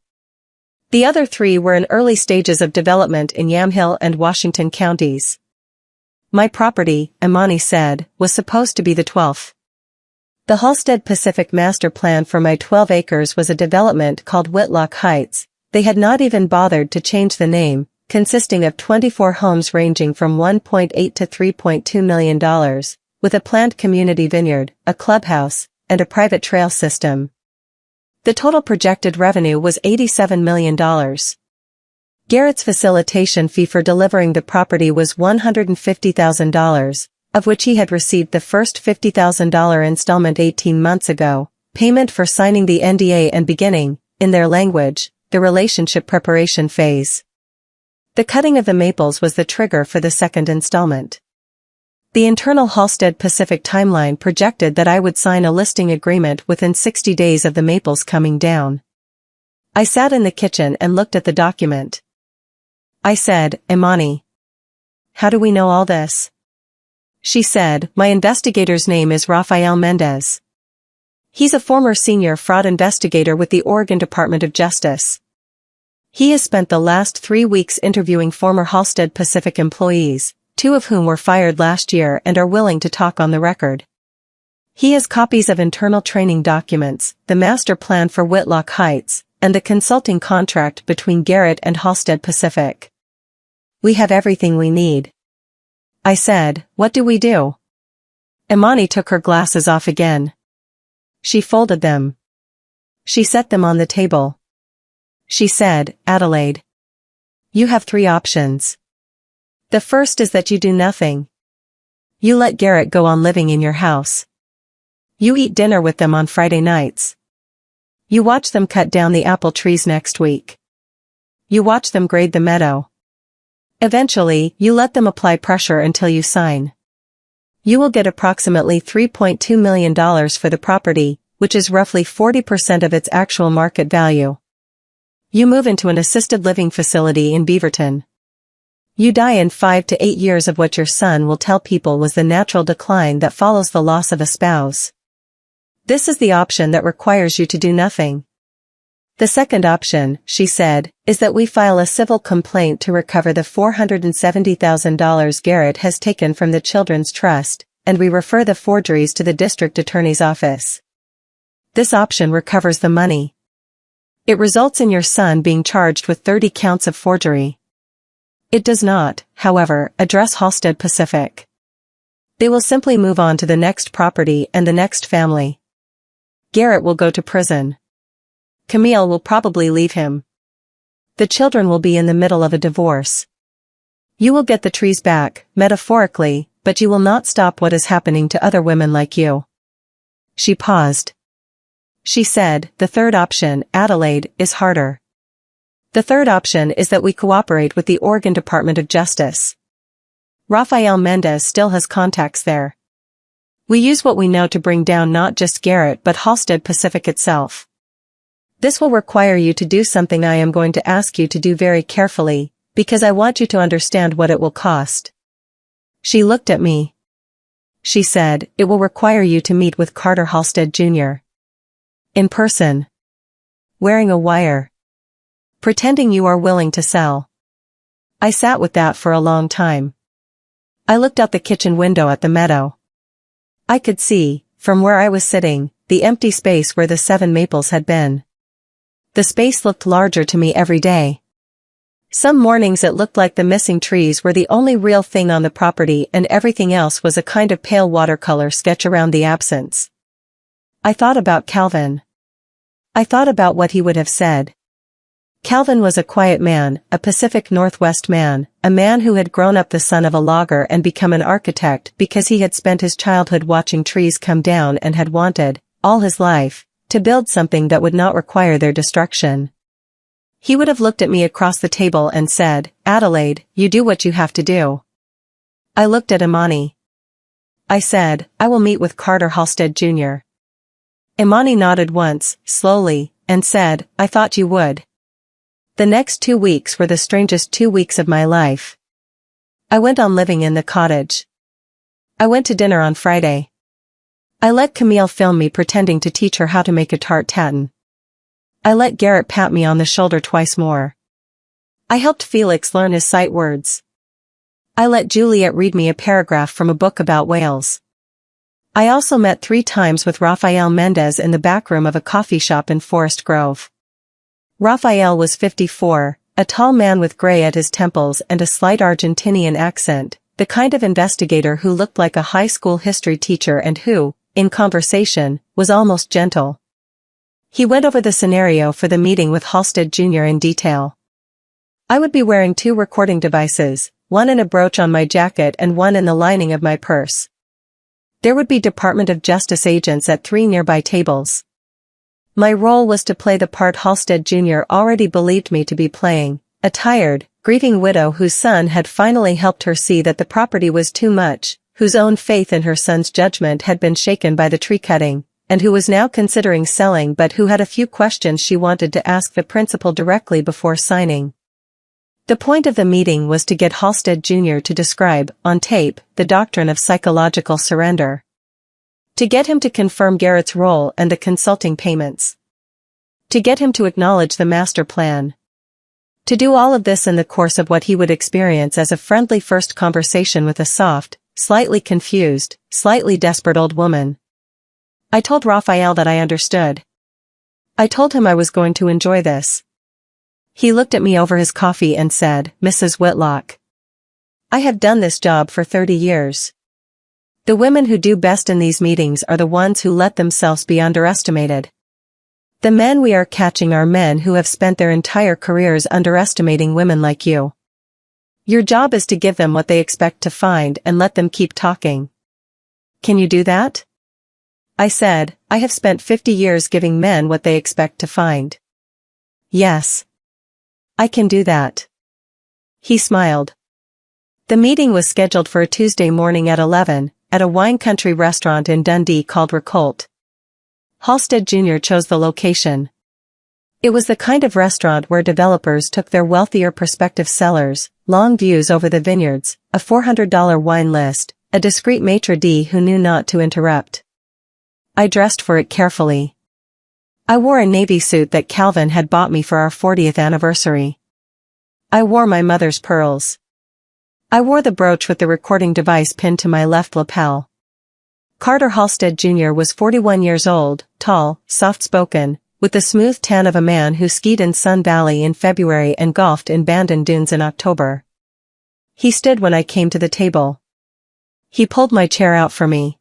The other 3 were in early stages of development in Yamhill and Washington counties. My property, Imani said, was supposed to be the 12th. The Halstead Pacific master plan for my 12 acres was a development called Whitlock Heights. They had not even bothered to change the name, consisting of 24 homes ranging from $1.8 to $3.2 million, with a planned community vineyard, a clubhouse, and a private trail system. The total projected revenue was $87 million. Garrett's facilitation fee for delivering the property was $150,000, of which he had received the first $50,000 installment 18 months ago, payment for signing the NDA and beginning, in their language, the relationship preparation phase. The cutting of the maples was the trigger for the second installment. The internal Halstead Pacific timeline projected that I would sign a listing agreement within 60 days of the maples coming down. I sat in the kitchen and looked at the document. I said, Imani, how do we know all this? She said, my investigator's name is Rafael Mendez. He's a former senior fraud investigator with the Oregon Department of Justice. He has spent the last 3 weeks interviewing former Halstead Pacific employees, 2 of whom were fired last year and are willing to talk on the record. He has copies of internal training documents, the master plan for Whitlock Heights, and the consulting contract between Garrett and Halstead Pacific. We have everything we need. I said, what do we do? Imani took her glasses off again. She folded them. She set them on the table. She said, Adelaide, you have 3 options. The first is that you do nothing. You let Garrett go on living in your house. You eat dinner with them on Friday nights. You watch them cut down the apple trees next week. You watch them grade the meadow. Eventually, you let them apply pressure until you sign. You will get approximately $3.2 million for the property, which is roughly 40% of its actual market value. You move into an assisted living facility in Beaverton. You die in 5 to 8 years of what your son will tell people was the natural decline that follows the loss of a spouse. This is the option that requires you to do nothing. The second option, she said, is that we file a civil complaint to recover the $470,000 Garrett has taken from the Children's Trust, and we refer the forgeries to the district attorney's office. This option recovers the money. It results in your son being charged with 30 counts of forgery. It does not, however, address Halstead Pacific. They will simply move on to the next property and the next family. Garrett will go to prison. Camille will probably leave him. The children will be in the middle of a divorce. You will get the trees back, metaphorically, but you will not stop what is happening to other women like you. She paused. She said, the third option, Adelaide, is harder. The third option is that we cooperate with the Oregon Department of Justice. Rafael Mendez still has contacts there. We use what we know to bring down not just Garrett but Halstead Pacific itself. This will require you to do something I am going to ask you to do very carefully, because I want you to understand what it will cost. She looked at me. She said, it will require you to meet with Carter Halstead Jr. in person. Wearing a wire. Pretending you are willing to sell. I sat with that for a long time. I looked out the kitchen window at the meadow. I could see, from where I was sitting, the empty space where the 7 maples had been. The space looked larger to me every day. Some mornings it looked like the missing trees were the only real thing on the property and everything else was a kind of pale watercolor sketch around the absence. I thought about Calvin. I thought about what he would have said. Calvin was a quiet man, a Pacific Northwest man, a man who had grown up the son of a logger and become an architect because he had spent his childhood watching trees come down and had wanted, all his life, to build something that would not require their destruction. He would have looked at me across the table and said, Adelaide, you do what you have to do. I looked at Imani. I said, I will meet with Carter Halstead Jr. Imani nodded once, slowly, and said, I thought you would. The next 2 weeks were the strangest 2 weeks of my life. I went on living in the cottage. I went to dinner on Friday. I let Camille film me pretending to teach her how to make a tart tatin. I let Garrett pat me on the shoulder twice more. I helped Felix learn his sight words. I let Juliet read me a paragraph from a book about whales. I also met 3 times with Rafael Mendez in the back room of a coffee shop in Forest Grove. Rafael was 54, a tall man with gray at his temples and a slight Argentinian accent, the kind of investigator who looked like a high school history teacher and who, in conversation, was almost gentle. He went over the scenario for the meeting with Halstead Jr. in detail. I would be wearing 2 recording devices, one in a brooch on my jacket and one in the lining of my purse. There would be Department of Justice agents at 3 nearby tables. My role was to play the part Halstead Jr. already believed me to be playing, a tired, grieving widow whose son had finally helped her see that the property was too much, whose own faith in her son's judgment had been shaken by the tree cutting, and who was now considering selling but who had a few questions she wanted to ask the principal directly before signing. The point of the meeting was to get Halstead Jr. to describe, on tape, the doctrine of psychological surrender. To get him to confirm Garrett's role and the consulting payments. To get him to acknowledge the master plan. To do all of this in the course of what he would experience as a friendly first conversation with a soft, slightly confused, slightly desperate old woman. I told Raphael that I understood. I told him I was going to enjoy this. He looked at me over his coffee and said, Mrs. Whitlock. I have done this job for 30 years. The women who do best in these meetings are the ones who let themselves be underestimated. The men we are catching are men who have spent their entire careers underestimating women like you. Your job is to give them what they expect to find and let them keep talking. Can you do that? I said, I have spent 50 years giving men what they expect to find. Yes. I can do that. He smiled. The meeting was scheduled for a Tuesday morning at 11, at a wine country restaurant in Dundee called Recolt. Halstead Jr. chose the location. It was the kind of restaurant where developers took their wealthier prospective sellers, long views over the vineyards, a $400 wine list, a discreet maitre d' who knew not to interrupt. I dressed for it carefully. I wore a navy suit that Calvin had bought me for our 40th anniversary. I wore my mother's pearls. I wore the brooch with the recording device pinned to my left lapel. Carter Halstead Jr. was 41 years old, tall, soft-spoken, with the smooth tan of a man who skied in Sun Valley in February and golfed in Bandon Dunes in October. He stood when I came to the table. He pulled my chair out for me.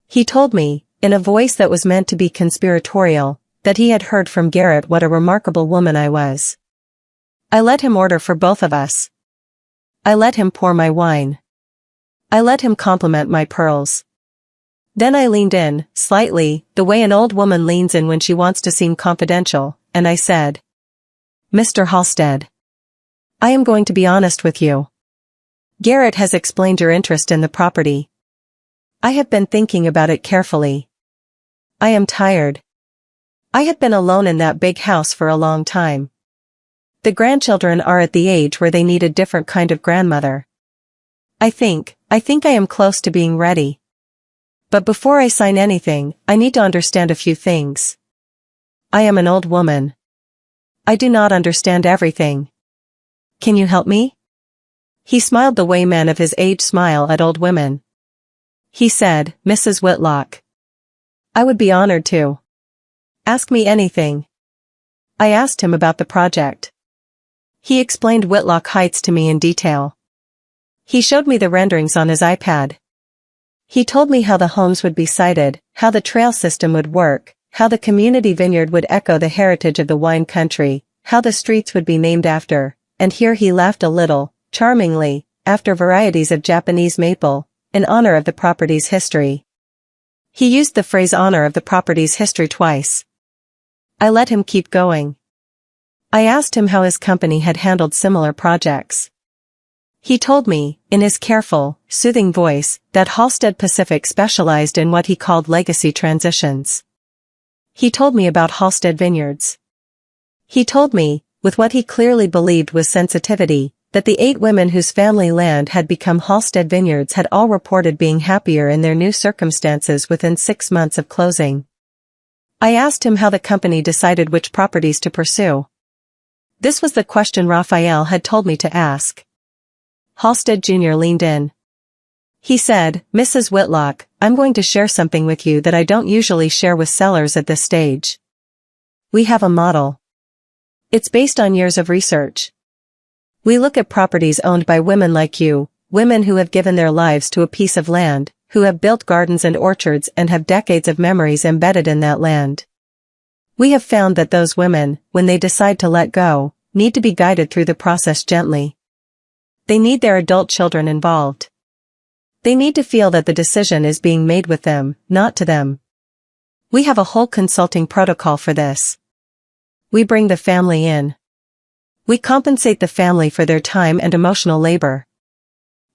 He told me, in a voice that was meant to be conspiratorial, that he had heard from Garrett what a remarkable woman I was. I let him order for both of us. I let him pour my wine. I let him compliment my pearls. Then I leaned in, slightly, the way an old woman leans in when she wants to seem confidential, and I said, Mr. Halstead. I am going to be honest with you. Garrett has explained your interest in the property. I have been thinking about it carefully. I am tired. I had been alone in that big house for a long time. The grandchildren are at the age where they need a different kind of grandmother. I think I am close to being ready. But before I sign anything, I need to understand a few things. I am an old woman. I do not understand everything. Can you help me? He smiled the way men of his age smile at old women. He said, Mrs. Whitlock. I would be honored to. Ask me anything. I asked him about the project. He explained Whitlock Heights to me in detail. He showed me the renderings on his iPad. He told me how the homes would be sited, how the trail system would work, how the community vineyard would echo the heritage of the wine country, how the streets would be named after, and here he laughed a little, charmingly, after varieties of Japanese maple, in honor of the property's history. He used the phrase honor of the property's history twice. I let him keep going. I asked him how his company had handled similar projects. He told me, in his careful, soothing voice, that Halstead Pacific specialized in what he called legacy transitions. He told me about Halstead Vineyards. He told me, with what he clearly believed was sensitivity, that the 8 women whose family land had become Halstead Vineyards had all reported being happier in their new circumstances within 6 months of closing. I asked him how the company decided which properties to pursue. This was the question Raphael had told me to ask. Halstead Jr. leaned in. He said, Mrs. Whitlock, I'm going to share something with you that I don't usually share with sellers at this stage. We have a model. It's based on years of research. We look at properties owned by women like you, women who have given their lives to a piece of land, who have built gardens and orchards and have decades of memories embedded in that land. We have found that those women, when they decide to let go, need to be guided through the process gently. They need their adult children involved. They need to feel that the decision is being made with them, not to them. We have a whole consulting protocol for this. We bring the family in. We compensate the family for their time and emotional labor.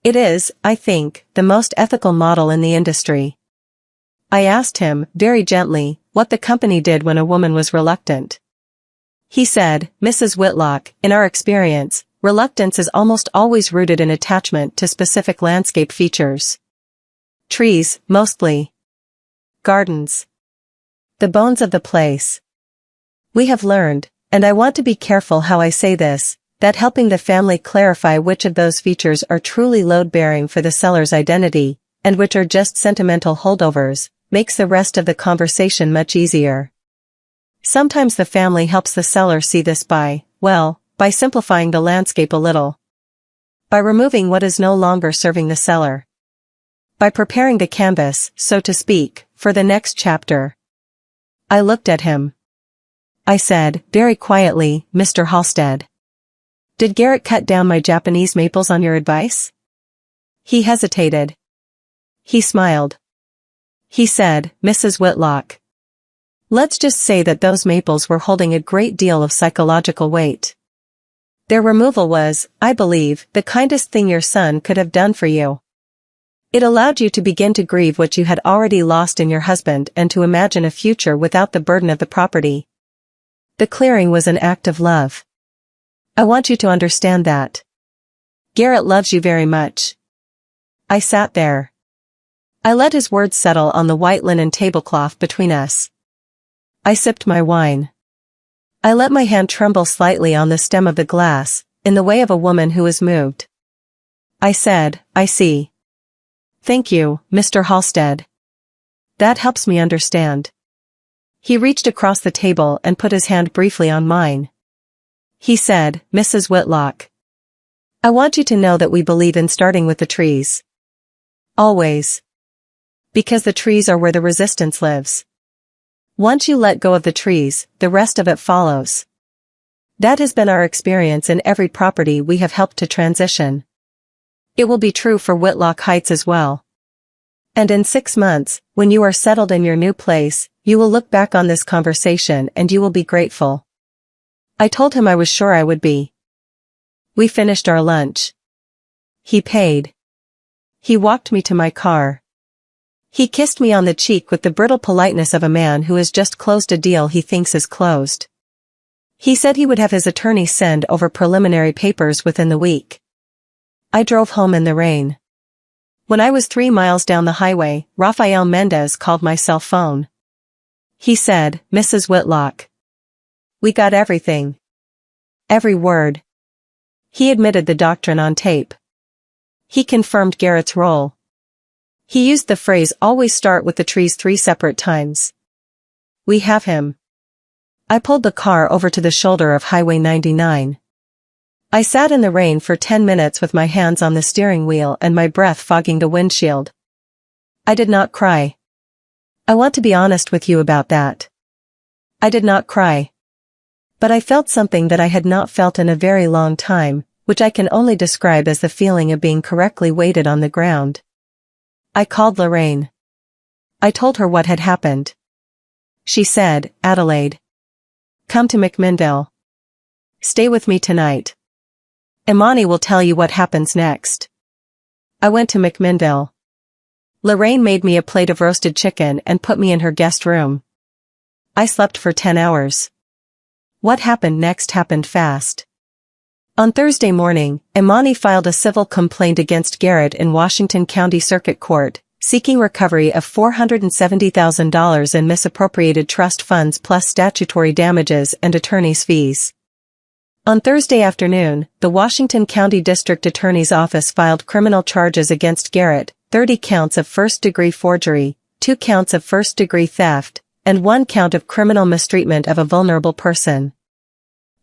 It is, I think, the most ethical model in the industry. I asked him, very gently, what the company did when a woman was reluctant. He said, Mrs. Whitlock, in our experience, reluctance is almost always rooted in attachment to specific landscape features. Trees, mostly. Gardens. The bones of the place. We have learned, and I want to be careful how I say this, that helping the family clarify which of those features are truly load-bearing for the seller's identity, and which are just sentimental holdovers, makes the rest of the conversation much easier. Sometimes the family helps the seller see this by simplifying the landscape a little. By removing what is no longer serving the seller. By preparing the canvas, so to speak, for the next chapter. I looked at him. I said, very quietly, Mr. Halstead. Did Garrett cut down my Japanese maples on your advice? He hesitated. He smiled. He said, Mrs. Whitlock. Let's just say that those maples were holding a great deal of psychological weight. Their removal was, I believe, the kindest thing your son could have done for you. It allowed you to begin to grieve what you had already lost in your husband and to imagine a future without the burden of the property. The clearing was an act of love. I want you to understand that. Garrett loves you very much. I sat there. I let his words settle on the white linen tablecloth between us. I sipped my wine. I let my hand tremble slightly on the stem of the glass, in the way of a woman who is moved. I said, I see. Thank you, Mr. Halstead. That helps me understand. He reached across the table and put his hand briefly on mine. He said, Mrs. Whitlock. I want you to know that we believe in starting with the trees. Always. Because the trees are where the resistance lives. Once you let go of the trees, the rest of it follows. That has been our experience in every property we have helped to transition. It will be true for Whitlock Heights as well. And in 6 months, when you are settled in your new place, you will look back on this conversation and you will be grateful. I told him I was sure I would be. We finished our lunch. He paid. He walked me to my car. He kissed me on the cheek with the brittle politeness of a man who has just closed a deal he thinks is closed. He said he would have his attorney send over preliminary papers within the week. I drove home in the rain. When I was 3 miles down the highway, Rafael Mendez called my cell phone. He said, "Mrs. Whitlock. We got everything. Every word." He admitted the doctrine on tape. He confirmed Garrett's role. He used the phrase "always start with the trees" 3 separate times. We have him. I pulled the car over to the shoulder of Highway 99. I sat in the rain for 10 minutes with my hands on the steering wheel and my breath fogging the windshield. I did not cry. I want to be honest with you about that. I did not cry. But I felt something that I had not felt in a very long time, which I can only describe as the feeling of being correctly weighted on the ground. I called Lorraine. I told her what had happened. She said, "Adelaide, come to McMinnville. Stay with me tonight. Imani will tell you what happens next." I went to McMinnville. Lorraine made me a plate of roasted chicken and put me in her guest room. I slept for 10 hours. What happened next happened fast. On Thursday morning, Imani filed a civil complaint against Garrett in Washington County Circuit Court, seeking recovery of $470,000 in misappropriated trust funds plus statutory damages and attorney's fees. On Thursday afternoon, the Washington County District Attorney's Office filed criminal charges against Garrett, 30 counts of first-degree forgery, 2 counts of first-degree theft, and 1 count of criminal mistreatment of a vulnerable person.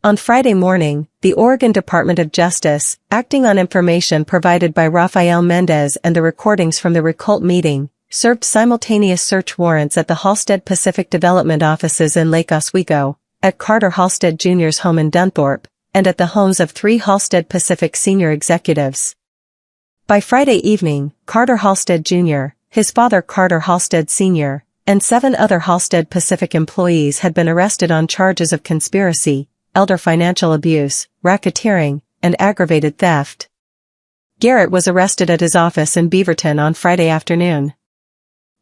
On Friday morning, the Oregon Department of Justice, acting on information provided by Rafael Mendez and the recordings from the Recult meeting, served simultaneous search warrants at the Halstead Pacific Development offices in Lake Oswego, at Carter Halstead Jr.'s home in Dunthorpe, and at the homes of 3 Halstead Pacific senior executives. By Friday evening, Carter Halstead Jr., his father Carter Halstead Sr., and 7 other Halstead Pacific employees had been arrested on charges of conspiracy, elder financial abuse, racketeering, and aggravated theft. Garrett was arrested at his office in Beaverton on Friday afternoon.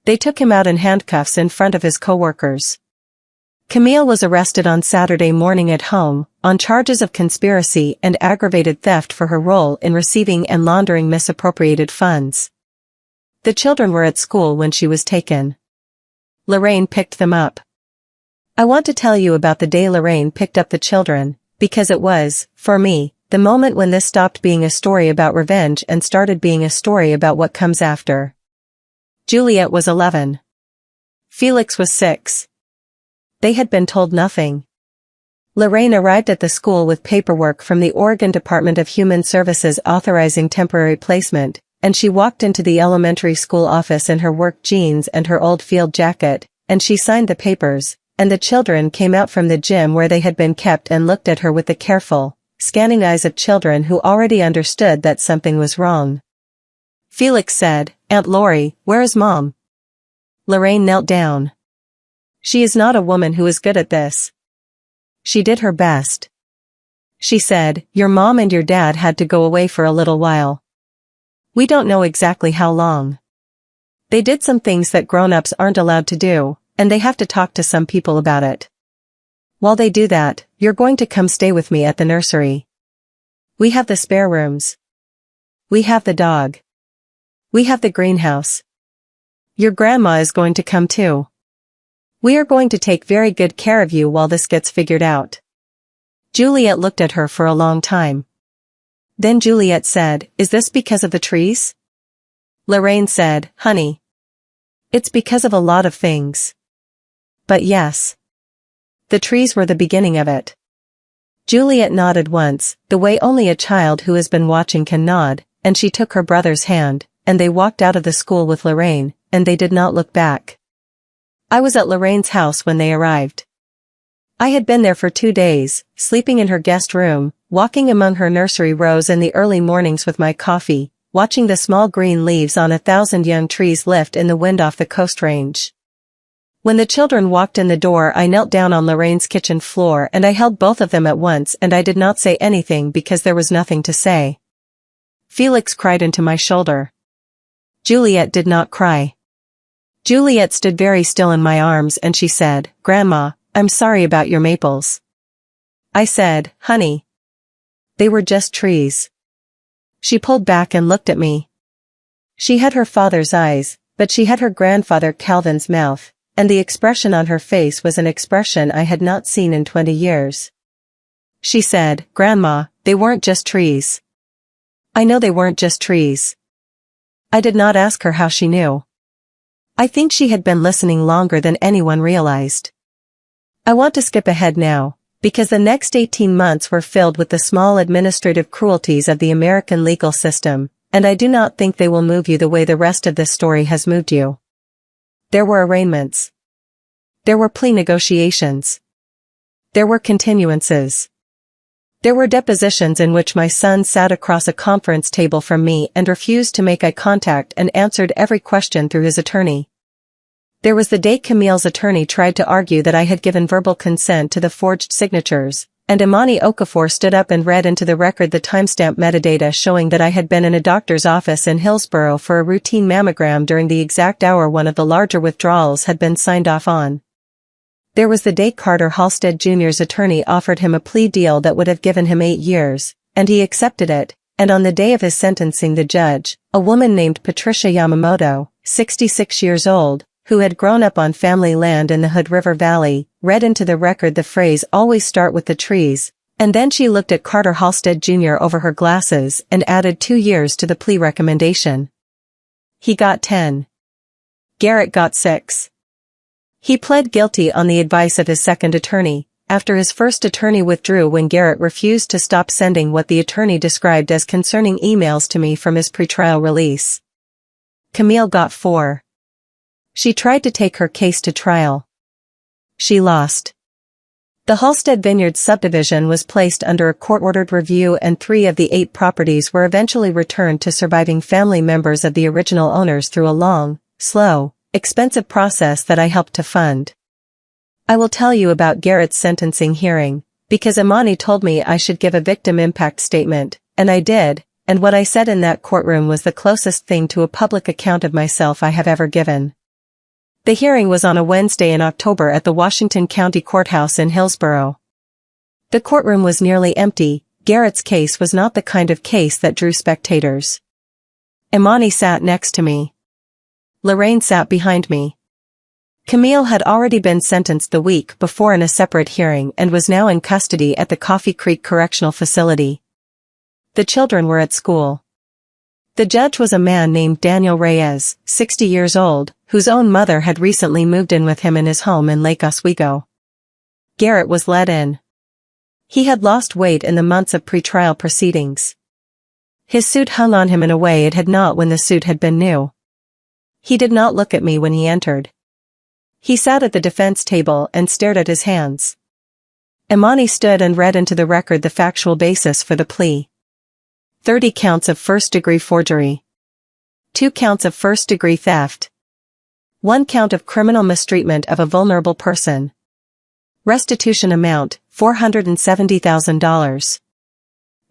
They took him out in handcuffs in front of his co-workers. Camille was arrested on Saturday morning at home, on charges of conspiracy and aggravated theft for her role in receiving and laundering misappropriated funds. The children were at school when she was taken. Lorraine picked them up. I want to tell you about the day Lorraine picked up the children, because it was, for me, the moment when this stopped being a story about revenge and started being a story about what comes after. Juliet was 11. Felix was 6. They had been told nothing. Lorraine arrived at the school with paperwork from the Oregon Department of Human Services authorizing temporary placement, and she walked into the elementary school office in her work jeans and her old field jacket, and she signed the papers, and the children came out from the gym where they had been kept and looked at her with the careful, scanning eyes of children who already understood that something was wrong. Felix said, "Aunt Lori, where is Mom?" Lorraine knelt down. She is not a woman who is good at this. She did her best. She said, "Your mom and your dad had to go away for a little while. We don't know exactly how long. They did some things that grown-ups aren't allowed to do, and they have to talk to some people about it. While they do that, you're going to come stay with me at the nursery. We have the spare rooms. We have the dog. We have the greenhouse. Your grandma is going to come too. We are going to take very good care of you while this gets figured out." Juliet looked at her for a long time. Then Juliet said, "Is this because of the trees?" Lorraine said, "Honey, it's because of a lot of things. But yes. The trees were the beginning of it." Juliet nodded once, the way only a child who has been watching can nod, and she took her brother's hand, and they walked out of the school with Lorraine, and they did not look back. I was at Lorraine's house when they arrived. I had been there for 2 days, sleeping in her guest room, walking among her nursery rows in the early mornings with my coffee, watching the small green leaves on 1,000 young trees lift in the wind off the Coast Range. When the children walked in the door, I knelt down on Lorraine's kitchen floor and I held both of them at once, and I did not say anything because there was nothing to say. Felix cried into my shoulder. Juliet did not cry. Juliet stood very still in my arms and she said, "Grandma, I'm sorry about your maples." I said, "Honey, they were just trees." She pulled back and looked at me. She had her father's eyes, but she had her grandfather Calvin's mouth, and the expression on her face was an expression I had not seen in 20 years. She said, "Grandma, they weren't just trees." I know they weren't just trees. I did not ask her how she knew. I think she had been listening longer than anyone realized. I want to skip ahead now, because the next 18 months were filled with the small administrative cruelties of the American legal system, and I do not think they will move you the way the rest of this story has moved you. There were arraignments. There were plea negotiations. There were continuances. There were depositions in which my son sat across a conference table from me and refused to make eye contact and answered every question through his attorney. There was the day Camille's attorney tried to argue that I had given verbal consent to the forged signatures, and Imani Okafor stood up and read into the record the timestamp metadata showing that I had been in a doctor's office in Hillsborough for a routine mammogram during the exact hour one of the larger withdrawals had been signed off on. There was the day Carter Halstead Jr.'s attorney offered him a plea deal that would have given him 8 years, and he accepted it, and on the day of his sentencing the judge, a woman named Patricia Yamamoto, 66 years old, who had grown up on family land in the Hood River Valley, read into the record the phrase "always start with the trees," and then she looked at Carter Halstead Jr. over her glasses and added 2 years to the plea recommendation. He got 10. Garrett got 6. He pled guilty on the advice of his second attorney, after his first attorney withdrew when Garrett refused to stop sending what the attorney described as concerning emails to me from his pretrial release. Camille got 4. She tried to take her case to trial. She lost. The Halstead Vineyards subdivision was placed under a court-ordered review and 3 of the 8 properties were eventually returned to surviving family members of the original owners through a long, slow, expensive process that I helped to fund. I will tell you about Garrett's sentencing hearing, because Imani told me I should give a victim impact statement, and I did, and what I said in that courtroom was the closest thing to a public account of myself I have ever given. The hearing was on a Wednesday in October at the Washington County Courthouse in Hillsborough. The courtroom was nearly empty. Garrett's case was not the kind of case that drew spectators. Imani sat next to me. Lorraine sat behind me. Camille had already been sentenced the week before in a separate hearing and was now in custody at the Coffee Creek Correctional Facility. The children were at school. The judge was a man named Daniel Reyes, 60 years old, whose own mother had recently moved in with him in his home in Lake Oswego. Garrett was let in. He had lost weight in the months of pretrial proceedings. His suit hung on him in a way it had not when the suit had been new. He did not look at me when he entered. He sat at the defense table and stared at his hands. Imani stood and read into the record the factual basis for the plea. 30 counts of first-degree forgery. 2 counts of first-degree theft. 1 count of criminal mistreatment of a vulnerable person. Restitution amount, $470,000.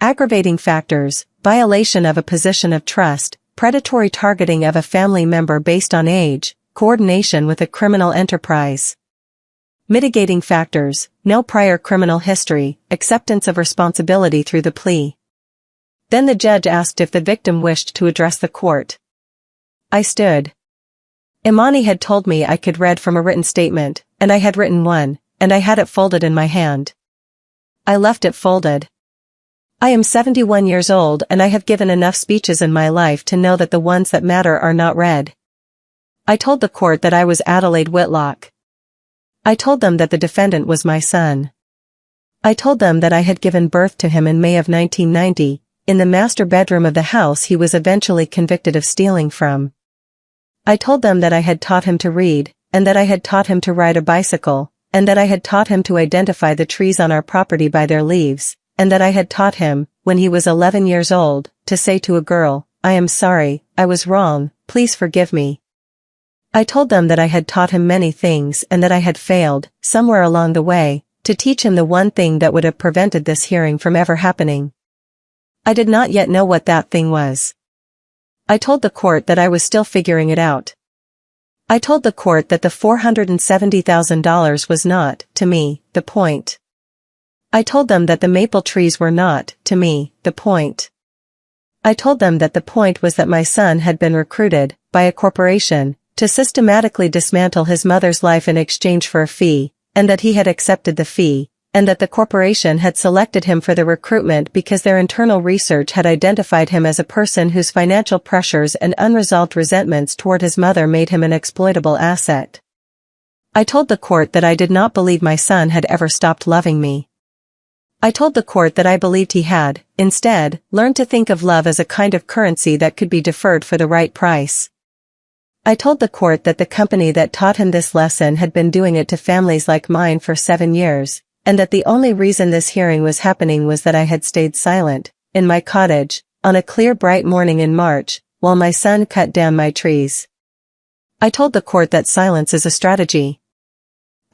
Aggravating factors, violation of a position of trust, predatory targeting of a family member based on age, coordination with a criminal enterprise. Mitigating factors, no prior criminal history, acceptance of responsibility through the plea. Then the judge asked if the victim wished to address the court. I stood. Imani had told me I could read from a written statement, and I had written one, and I had it folded in my hand. I left it folded. I am 71 years old and I have given enough speeches in my life to know that the ones that matter are not read. I told the court that I was Adelaide Whitlock. I told them that the defendant was my son. I told them that I had given birth to him in May of 1990, in the master bedroom of the house he was eventually convicted of stealing from. I told them that I had taught him to read, and that I had taught him to ride a bicycle, and that I had taught him to identify the trees on our property by their leaves, and that I had taught him, when he was 11 years old, to say to a girl, "I am sorry, I was wrong, please forgive me." I told them that I had taught him many things and that I had failed, somewhere along the way, to teach him the one thing that would have prevented this hearing from ever happening. I did not yet know what that thing was. I told the court that I was still figuring it out. I told the court that the $470,000 was not, to me, the point. I told them that the maple trees were not, to me, the point. I told them that the point was that my son had been recruited, by a corporation, to systematically dismantle his mother's life in exchange for a fee, and that he had accepted the fee, and that the corporation had selected him for the recruitment because their internal research had identified him as a person whose financial pressures and unresolved resentments toward his mother made him an exploitable asset. I told the court that I did not believe my son had ever stopped loving me. I told the court that I believed he had, instead, learned to think of love as a kind of currency that could be deferred for the right price. I told the court that the company that taught him this lesson had been doing it to families like mine for 7 years, and that the only reason this hearing was happening was that I had stayed silent, in my cottage, on a clear bright morning in March, while my son cut down my trees. I told the court that silence is a strategy.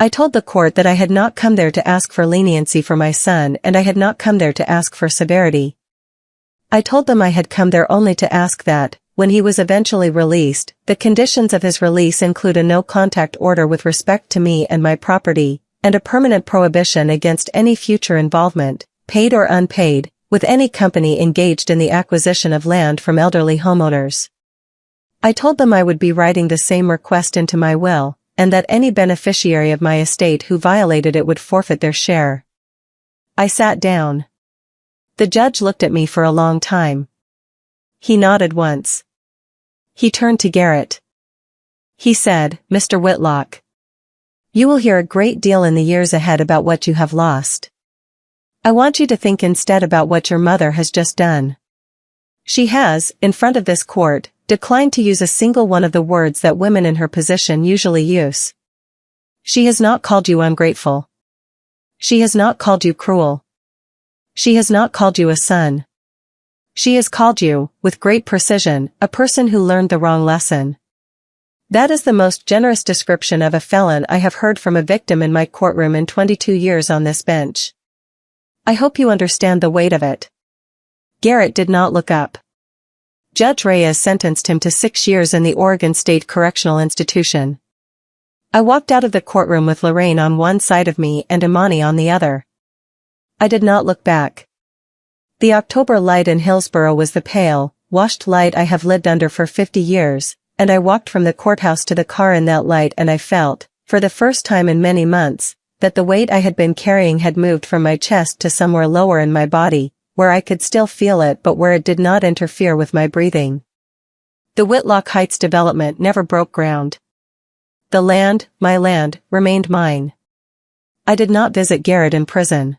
I told the court that I had not come there to ask for leniency for my son and I had not come there to ask for severity. I told them I had come there only to ask that, when he was eventually released, the conditions of his release include a no-contact order with respect to me and my property, and a permanent prohibition against any future involvement, paid or unpaid, with any company engaged in the acquisition of land from elderly homeowners. I told them I would be writing the same request into my will, and that any beneficiary of my estate who violated it would forfeit their share. I sat down. The judge looked at me for a long time. He nodded once. He turned to Garrett. He said, "Mr. Whitlock, you will hear a great deal in the years ahead about what you have lost. I want you to think instead about what your mother has just done. She has, in front of this court, declined to use a single one of the words that women in her position usually use. She has not called you ungrateful. She has not called you cruel. She has not called you a son. She has called you, with great precision, a person who learned the wrong lesson. That is the most generous description of a felon I have heard from a victim in my courtroom in 22 years on this bench. I hope you understand the weight of it." Garrett did not look up. Judge Reyes sentenced him to 6 years in the Oregon State Correctional Institution. I walked out of the courtroom with Lorraine on one side of me and Imani on the other. I did not look back. The October light in Hillsborough was the pale, washed light I have lived under for 50 years, and I walked from the courthouse to the car in that light and I felt, for the first time in many months, that the weight I had been carrying had moved from my chest to somewhere lower in my body, where I could still feel it but where it did not interfere with my breathing. The Whitlock Heights development never broke ground. The land, my land, remained mine. I did not visit Garrett in prison.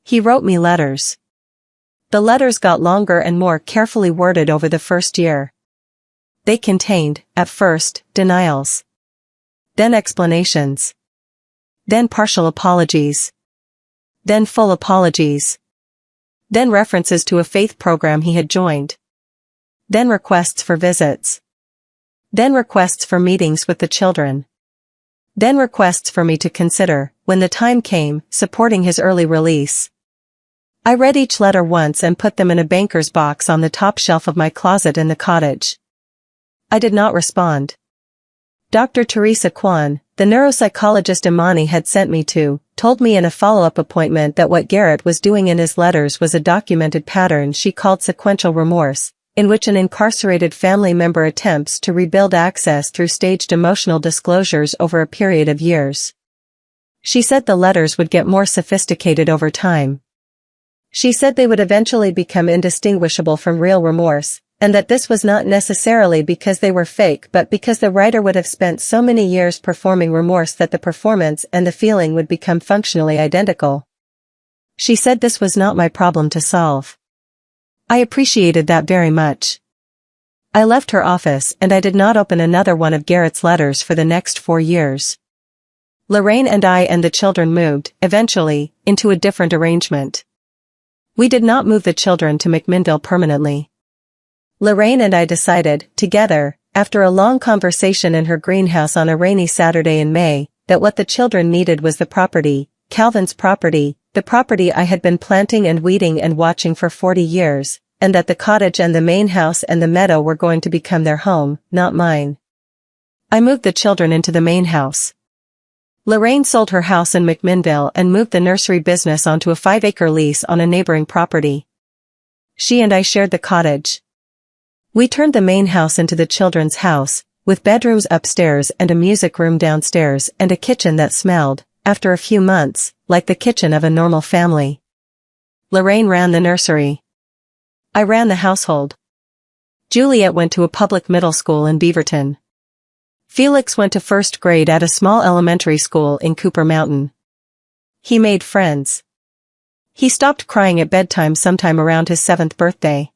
He wrote me letters. The letters got longer and more carefully worded over the first year. They contained, at first, denials. Then explanations. Then partial apologies. Then full apologies. Then references to a faith program he had joined. Then requests for visits. Then requests for meetings with the children. Then requests for me to consider, when the time came, supporting his early release. I read each letter once and put them in a banker's box on the top shelf of my closet in the cottage. I did not respond. Dr. Teresa Kwan, the neuropsychologist Imani had sent me to, told me in a follow-up appointment that what Garrett was doing in his letters was a documented pattern she called sequential remorse, in which an incarcerated family member attempts to rebuild access through staged emotional disclosures over a period of years. She said the letters would get more sophisticated over time. She said they would eventually become indistinguishable from real remorse, and that this was not necessarily because they were fake but because the writer would have spent so many years performing remorse that the performance and the feeling would become functionally identical. She said this was not my problem to solve. I appreciated that very much. I left her office and I did not open another one of Garrett's letters for the next 4 years. Lorraine and I and the children moved, eventually, into a different arrangement. We did not move the children to McMinnville permanently. Lorraine and I decided, together, after a long conversation in her greenhouse on a rainy Saturday in May, that what the children needed was the property, Calvin's property, the property I had been planting and weeding and watching for 40 years, and that the cottage and the main house and the meadow were going to become their home, not mine. I moved the children into the main house. Lorraine sold her house in McMinnville and moved the nursery business onto a 5-acre lease on a neighboring property. She and I shared the cottage. We turned the main house into the children's house, with bedrooms upstairs and a music room downstairs and a kitchen that smelled, after a few months, like the kitchen of a normal family. Lorraine ran the nursery. I ran the household. Juliet went to a public middle school in Beaverton. Felix went to first grade at a small elementary school in Cooper Mountain. He made friends. He stopped crying at bedtime sometime around his 7th birthday.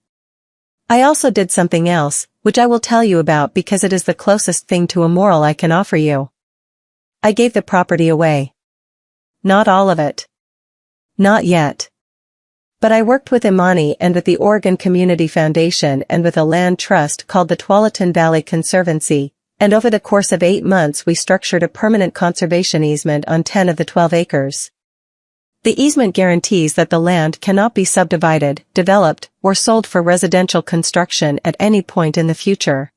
I also did something else, which I will tell you about because it is the closest thing to a moral I can offer you. I gave the property away. Not all of it. Not yet. But I worked with Imani and with the Oregon Community Foundation and with a land trust called the Tualatin Valley Conservancy, and over the course of 8 months we structured a permanent conservation easement on 10 of the 12 acres. The easement guarantees that the land cannot be subdivided, developed, or sold for residential construction at any point in the future.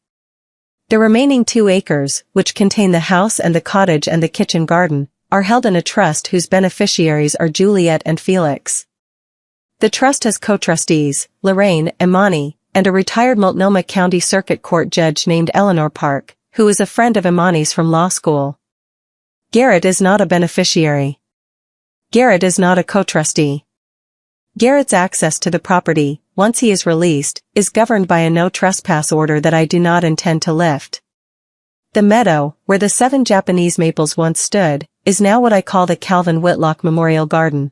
The remaining 2 acres, which contain the house and the cottage and the kitchen garden, are held in a trust whose beneficiaries are Juliet and Felix. The trust has co-trustees, Lorraine, Imani, and a retired Multnomah County Circuit Court judge named Eleanor Park, who is a friend of Imani's from law school. Garrett is not a beneficiary. Garrett is not a co-trustee. Garrett's access to the property, once he is released, is governed by a no trespass order that I do not intend to lift. The meadow, where the 7 Japanese maples once stood, is now what I call the Calvin Whitlock Memorial Garden.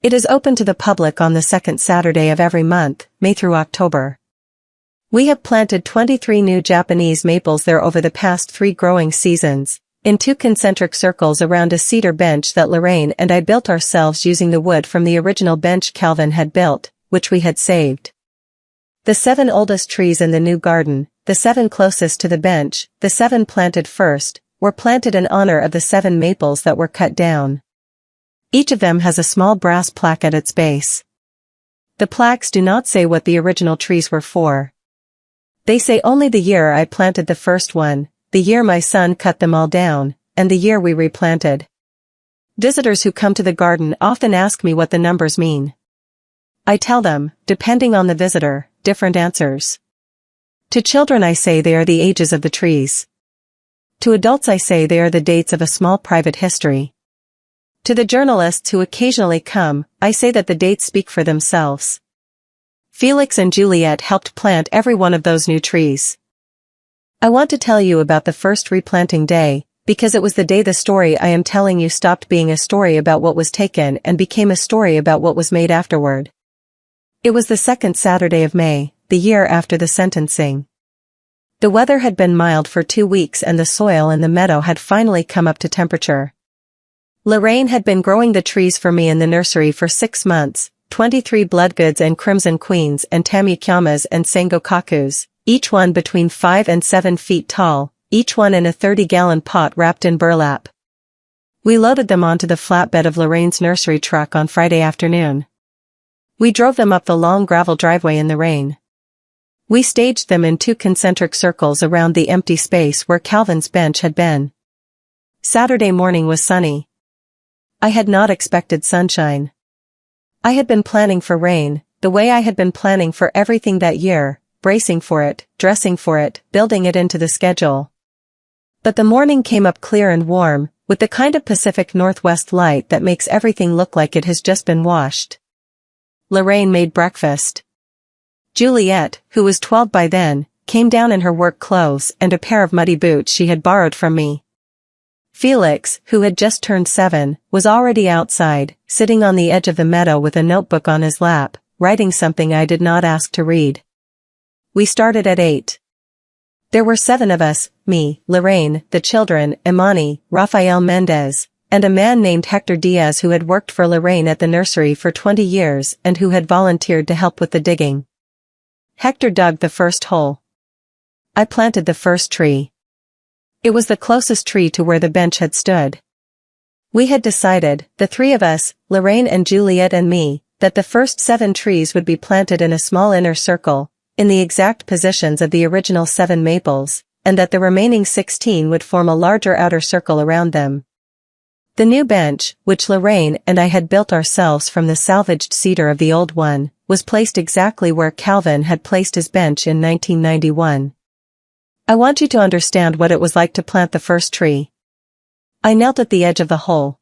It is open to the public on the 2nd Saturday of every month, May through October. We have planted 23 new Japanese maples there over the past 3 growing seasons, in 2 concentric circles around a cedar bench that Lorraine and I built ourselves using the wood from the original bench Calvin had built, which we had saved. The 7 oldest trees in the new garden, the 7 closest to the bench, the 7 planted first, were planted in honor of the 7 maples that were cut down. Each of them has a small brass plaque at its base. The plaques do not say what the original trees were for. They say only the year I planted the first one, the year my son cut them all down, and the year we replanted. Visitors who come to the garden often ask me what the numbers mean. I tell them, depending on the visitor, different answers. To children I say they are the ages of the trees. To adults I say they are the dates of a small private history. To the journalists who occasionally come, I say that the dates speak for themselves. Felix and Juliet helped plant every one of those new trees. I want to tell you about the first replanting day, because it was the day the story I am telling you stopped being a story about what was taken and became a story about what was made afterward. It was the 2nd Saturday of May, the year after the sentencing. The weather had been mild for 2 weeks and the soil in the meadow had finally come up to temperature. Lorraine had been growing the trees for me in the nursery for 6 months, 23 bloodgoods and crimson queens and tamukyamas and sangokakus, each one between 5 and 7 feet tall, each one in a 30-gallon pot wrapped in burlap. We loaded them onto the flatbed of Lorraine's nursery truck on Friday afternoon. We drove them up the long gravel driveway in the rain. We staged them in 2 concentric circles around the empty space where Calvin's bench had been. Saturday morning was sunny. I had not expected sunshine. I had been planning for rain, the way I had been planning for everything that year, bracing for it, dressing for it, building it into the schedule. But the morning came up clear and warm, with the kind of Pacific Northwest light that makes everything look like it has just been washed. Lorraine made breakfast. Juliet, who was 12 by then, came down in her work clothes and a pair of muddy boots she had borrowed from me. Felix, who had just turned 7, was already outside, sitting on the edge of the meadow with a notebook on his lap, writing something I did not ask to read. We started at 8. There were 7 of us, me, Lorraine, the children, Imani, Rafael Mendez, and a man named Hector Diaz who had worked for Lorraine at the nursery for 20 years and who had volunteered to help with the digging. Hector dug the first hole. I planted the first tree. It was the closest tree to where the bench had stood. We had decided, the 3 of us, Lorraine and Juliet and me, that the first 7 trees would be planted in a small inner circle, in the exact positions of the original 7 maples, and that the remaining 16 would form a larger outer circle around them. The new bench, which Lorraine and I had built ourselves from the salvaged cedar of the old one, was placed exactly where Calvin had placed his bench in 1991. I want you to understand what it was like to plant the first tree. I knelt at the edge of the hole.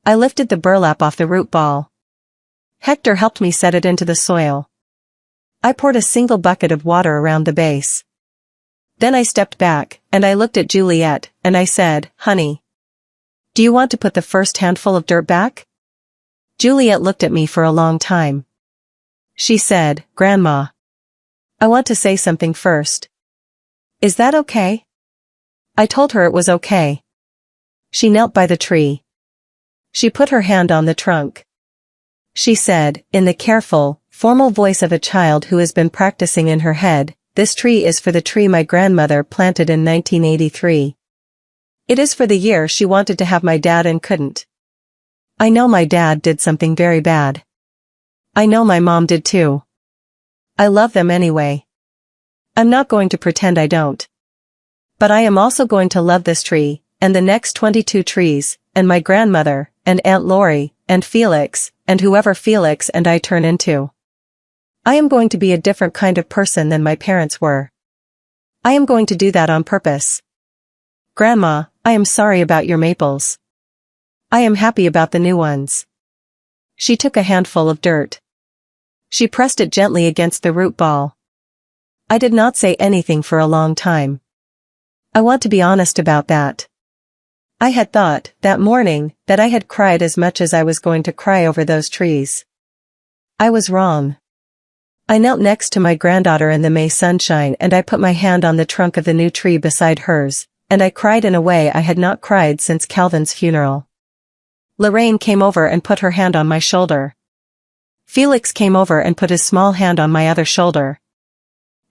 I lifted the burlap off the root ball. Hector helped me set it into the soil. I poured a single bucket of water around the base. Then I stepped back, and I looked at Juliet, and I said, "Honey, do you want to put the first handful of dirt back?" Juliet looked at me for a long time. She said, "Grandma, I want to say something first. Is that okay?" I told her it was okay. She knelt by the tree. She put her hand on the trunk. She said, in the careful, formal voice of a child who has been practicing in her head, "This tree is for the tree my grandmother planted in 1983. It is for the year she wanted to have my dad and couldn't. I know my dad did something very bad. I know my mom did too. I love them anyway. I'm not going to pretend I don't. But I am also going to love this tree, and the next 22 trees, and my grandmother, and Aunt Lori, and Felix, and whoever Felix and I turn into. I am going to be a different kind of person than my parents were. I am going to do that on purpose. Grandma, I am sorry about your maples. I am happy about the new ones." She took a handful of dirt. She pressed it gently against the root ball. I did not say anything for a long time. I want to be honest about that. I had thought, that morning, that I had cried as much as I was going to cry over those trees. I was wrong. I knelt next to my granddaughter in the May sunshine and I put my hand on the trunk of the new tree beside hers, and I cried in a way I had not cried since Calvin's funeral. Lorraine came over and put her hand on my shoulder. Felix came over and put his small hand on my other shoulder.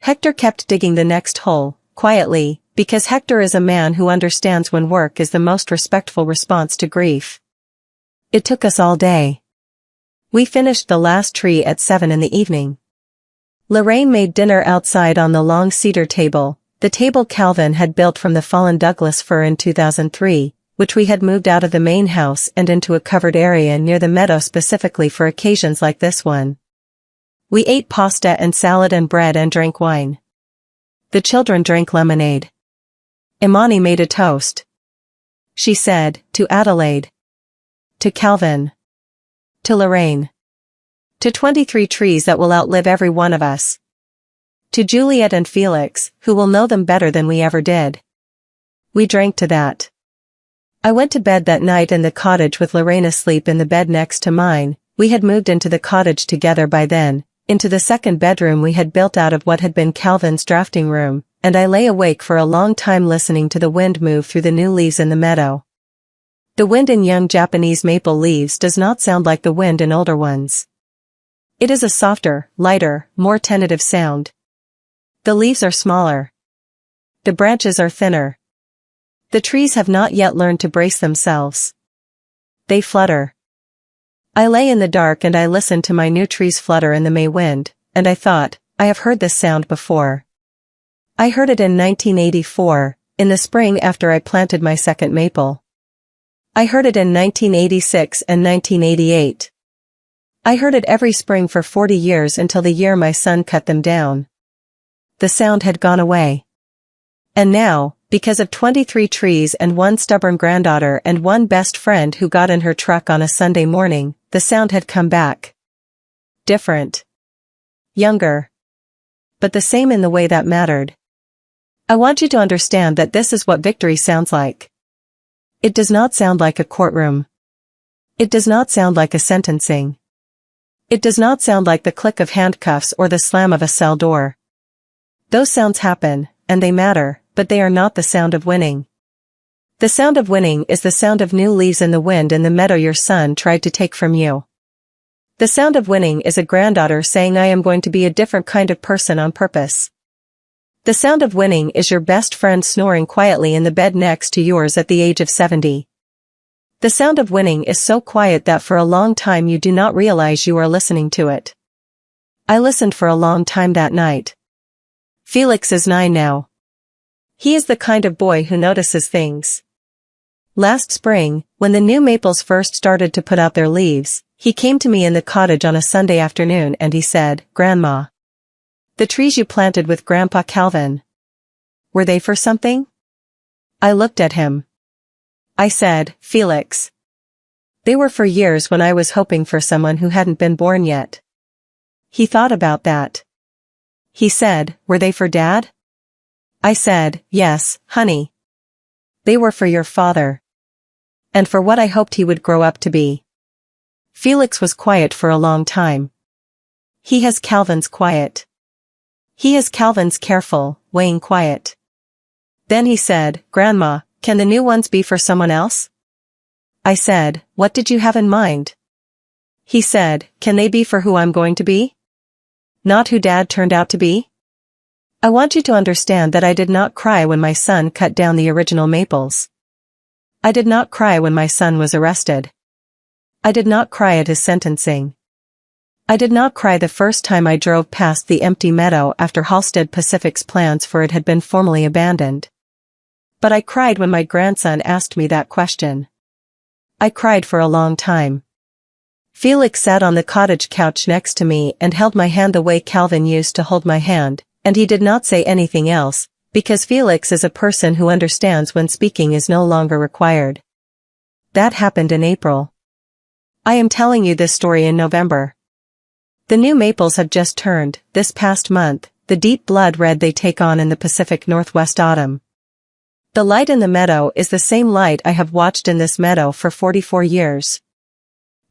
Hector kept digging the next hole, quietly, because Hector is a man who understands when work is the most respectful response to grief. It took us all day. We finished the last tree at 7 in the evening. Lorraine made dinner outside on the long cedar table, the table Calvin had built from the fallen Douglas fir in 2003, which we had moved out of the main house and into a covered area near the meadow specifically for occasions like this one. We ate pasta and salad and bread and drank wine. The children drank lemonade. Imani made a toast. She said, "To Adelaide. To Calvin. To Lorraine. To 23 trees that will outlive every one of us. To Juliet and Felix, who will know them better than we ever did." We drank to that. I went to bed that night in the cottage with Lorraine asleep in the bed next to mine. We had moved into the cottage together by then, into the second bedroom we had built out of what had been Calvin's drafting room, and I lay awake for a long time listening to the wind move through the new leaves in the meadow. The wind in young Japanese maple leaves does not sound like the wind in older ones. It is a softer, lighter, more tentative sound. The leaves are smaller. The branches are thinner. The trees have not yet learned to brace themselves. They flutter. I lay in the dark and I listened to my new trees flutter in the May wind, and I thought, I have heard this sound before. I heard it in 1984, in the spring after I planted my second maple. I heard it in 1986 and 1988. I heard it every spring for 40 years until the year my son cut them down. The sound had gone away. And now, because of 23 trees and one stubborn granddaughter and one best friend who got in her truck on a Sunday morning, the sound had come back. Different. Younger. But the same in the way that mattered. I want you to understand that this is what victory sounds like. It does not sound like a courtroom. It does not sound like a sentencing. It does not sound like the click of handcuffs or the slam of a cell door. Those sounds happen, and they matter, but they are not the sound of winning. The sound of winning is the sound of new leaves in the wind in the meadow your son tried to take from you. The sound of winning is a granddaughter saying I am going to be a different kind of person on purpose. The sound of winning is your best friend snoring quietly in the bed next to yours at the age of 70. The sound of winning is so quiet that for a long time you do not realize you are listening to it. I listened for a long time that night. Felix is 9 now. He is the kind of boy who notices things. Last spring, when the new maples first started to put out their leaves, he came to me in the cottage on a Sunday afternoon and he said, "Grandma, the trees you planted with Grandpa Calvin, were they for something?" I looked at him. I said, "Felix, they were for years when I was hoping for someone who hadn't been born yet." He thought about that. He said, "Were they for Dad?" I said, "Yes, honey. They were for your father. And for what I hoped he would grow up to be." Felix was quiet for a long time. He has Calvin's quiet. He has Calvin's careful, weighing quiet. Then he said, "Grandma, can the new ones be for someone else?" I said, "What did you have in mind?" He said, "Can they be for who I'm going to be? Not who Dad turned out to be?" I want you to understand that I did not cry when my son cut down the original maples. I did not cry when my son was arrested. I did not cry at his sentencing. I did not cry the first time I drove past the empty meadow after Halstead Pacific's plans for it had been formally abandoned. But I cried when my grandson asked me that question. I cried for a long time. Felix sat on the cottage couch next to me and held my hand the way Calvin used to hold my hand, and he did not say anything else, because Felix is a person who understands when speaking is no longer required. That happened in April. I am telling you this story in November. The new maples have just turned, this past month, the deep blood red they take on in the Pacific Northwest autumn. The light in the meadow is the same light I have watched in this meadow for 44 years.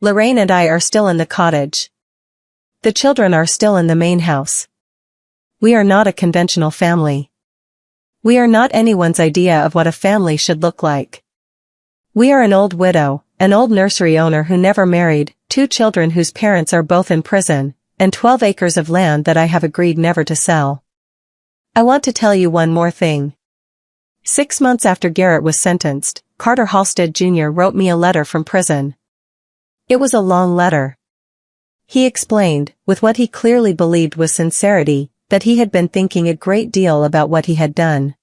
Lorraine and I are still in the cottage. The children are still in the main house. We are not a conventional family. We are not anyone's idea of what a family should look like. We are an old widow, an old nursery owner who never married, 2 children whose parents are both in prison, and 12 acres of land that I have agreed never to sell. I want to tell you one more thing. 6 months after Garrett was sentenced, Carter Halstead Jr. wrote me a letter from prison. It was a long letter. He explained, with what he clearly believed was sincerity, that he had been thinking a great deal about what he had done.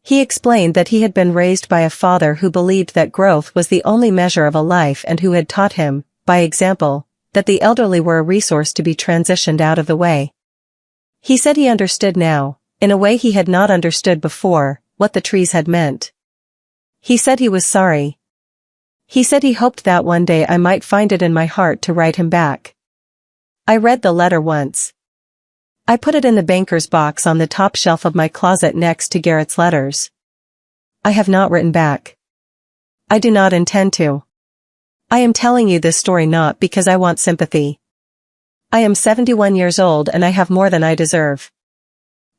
He explained that he had been raised by a father who believed that growth was the only measure of a life and who had taught him, by example, that the elderly were a resource to be transitioned out of the way. He said he understood now, in a way he had not understood before, what the trees had meant. He said he was sorry. He said he hoped that one day I might find it in my heart to write him back. I read the letter once. I put it in the banker's box on the top shelf of my closet next to Garrett's letters. I have not written back. I do not intend to. I am telling you this story not because I want sympathy. I am 71 years old and I have more than I deserve.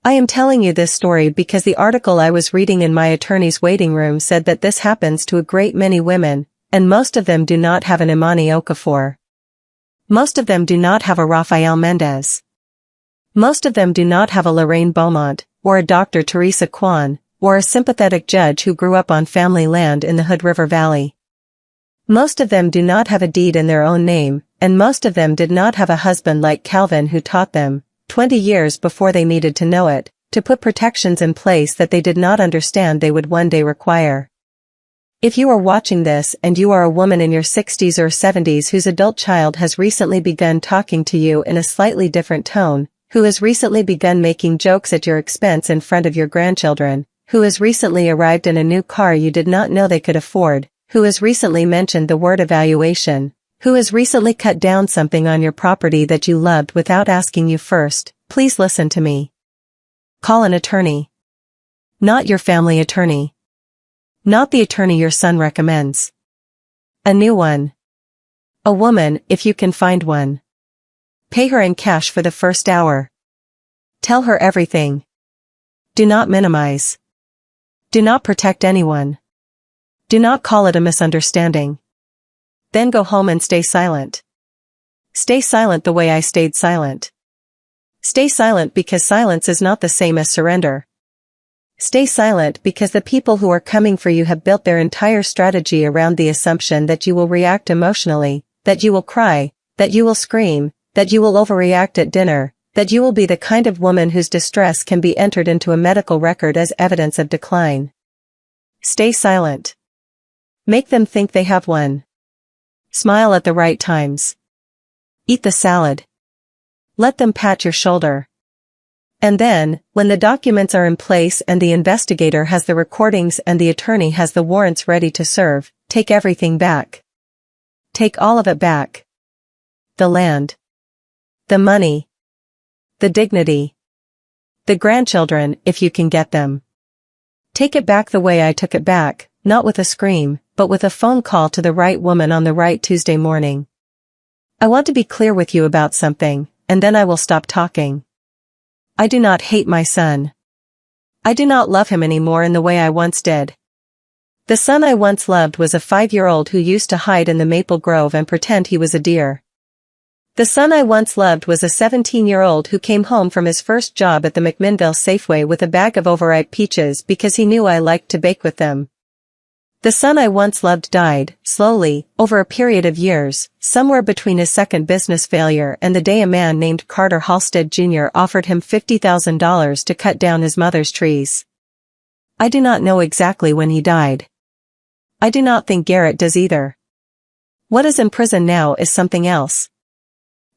I am telling you this story because the article I was reading in my attorney's waiting room said that this happens to a great many women, and most of them do not have an Imani Okafor. Most of them do not have a Rafael Mendez. Most of them do not have a Lorraine Beaumont, or a Dr. Teresa Kwan, or a sympathetic judge who grew up on family land in the Hood River Valley. Most of them do not have a deed in their own name, and most of them did not have a husband like Calvin who taught them, 20 years before they needed to know it, to put protections in place that they did not understand they would one day require. If you are watching this and you are a woman in your 60s or 70s whose adult child has recently begun talking to you in a slightly different tone, who has recently begun making jokes at your expense in front of your grandchildren, who has recently arrived in a new car you did not know they could afford, who has recently mentioned the word evaluation, who has recently cut down something on your property that you loved without asking you first, please listen to me. Call an attorney. Not your family attorney. Not the attorney your son recommends. A new one. A woman, if you can find one. Pay her in cash for the first hour. Tell her everything. Do not minimize. Do not protect anyone. Do not call it a misunderstanding. Then go home and stay silent. Stay silent the way I stayed silent. Stay silent because silence is not the same as surrender. Stay silent because the people who are coming for you have built their entire strategy around the assumption that you will react emotionally, that you will cry, that you will scream, that you will overreact at dinner, That you will be the kind of woman whose distress can be entered into a medical record as evidence of decline. Stay silent. Make them think they have one. Smile at the right times. Eat the salad. Let them pat your shoulder. And then, when the documents are in place and the investigator has the recordings and the attorney has the warrants ready to serve, take everything back. Take all of it back. The land. The money. The dignity. The grandchildren, if you can get them. Take it back the way I took it back, not with a scream, but with a phone call to the right woman on the right Tuesday morning. I want to be clear with you about something, and then I will stop talking. I do not hate my son. I do not love him anymore in the way I once did. The son I once loved was a 5-year-old who used to hide in the maple grove and pretend he was a deer. The son I once loved was a 17-year-old who came home from his first job at the McMinnville Safeway with a bag of overripe peaches because he knew I liked to bake with them. The son I once loved died, slowly, over a period of years, somewhere between his second business failure and the day a man named Carter Halstead Jr. offered him $50,000 to cut down his mother's trees. I do not know exactly when he died. I do not think Garrett does either. What is in prison now is something else.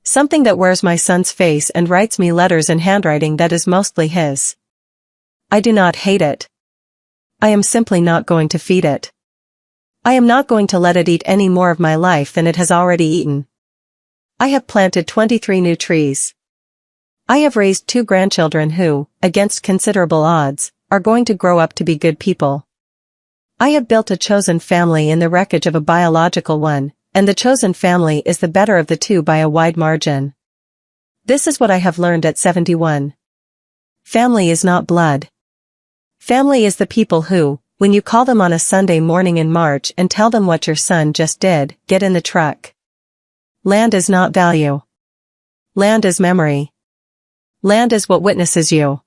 Something that wears my son's face and writes me letters in handwriting that is mostly his. I do not hate it. I am simply not going to feed it. I am not going to let it eat any more of my life than it has already eaten. I have planted 23 new trees. I have raised 2 grandchildren who, against considerable odds, are going to grow up to be good people. I have built a chosen family in the wreckage of a biological one, and the chosen family is the better of the 2 by a wide margin. This is what I have learned at 71. Family is not blood. Family is the people who, when you call them on a Sunday morning in March and tell them what your son just did, get in the truck. Land is not value. Land is memory. Land is what witnesses you.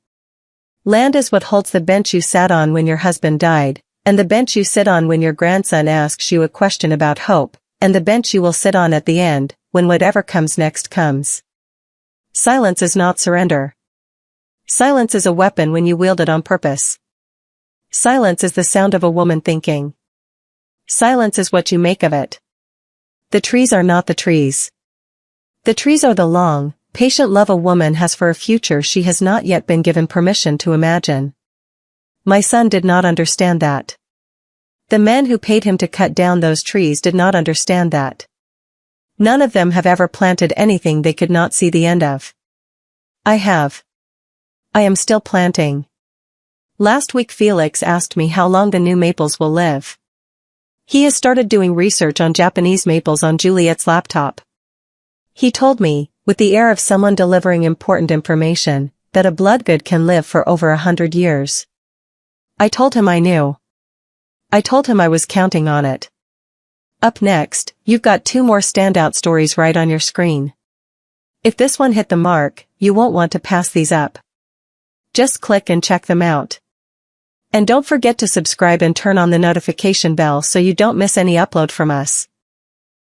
Land is what holds the bench you sat on when your husband died, and the bench you sit on when your grandson asks you a question about hope, and the bench you will sit on at the end, when whatever comes next comes. Silence is not surrender. Silence is a weapon when you wield it on purpose. Silence is the sound of a woman thinking. Silence is what you make of it. The trees are not the trees. The trees are the long, patient love a woman has for a future she has not yet been given permission to imagine. My son did not understand that. The men who paid him to cut down those trees did not understand that. None of them have ever planted anything they could not see the end of. I have. I am still planting. Last week Felix asked me how long the new maples will live. He has started doing research on Japanese maples on Juliet's laptop. He told me, with the air of someone delivering important information, that a bloodgood can live for over 100 years. I told him I knew. I told him I was counting on it. Up next, you've got 2 more standout stories right on your screen. If this one hit the mark, you won't want to pass these up. Just click and check them out. And don't forget to subscribe and turn on the notification bell so you don't miss any upload from us.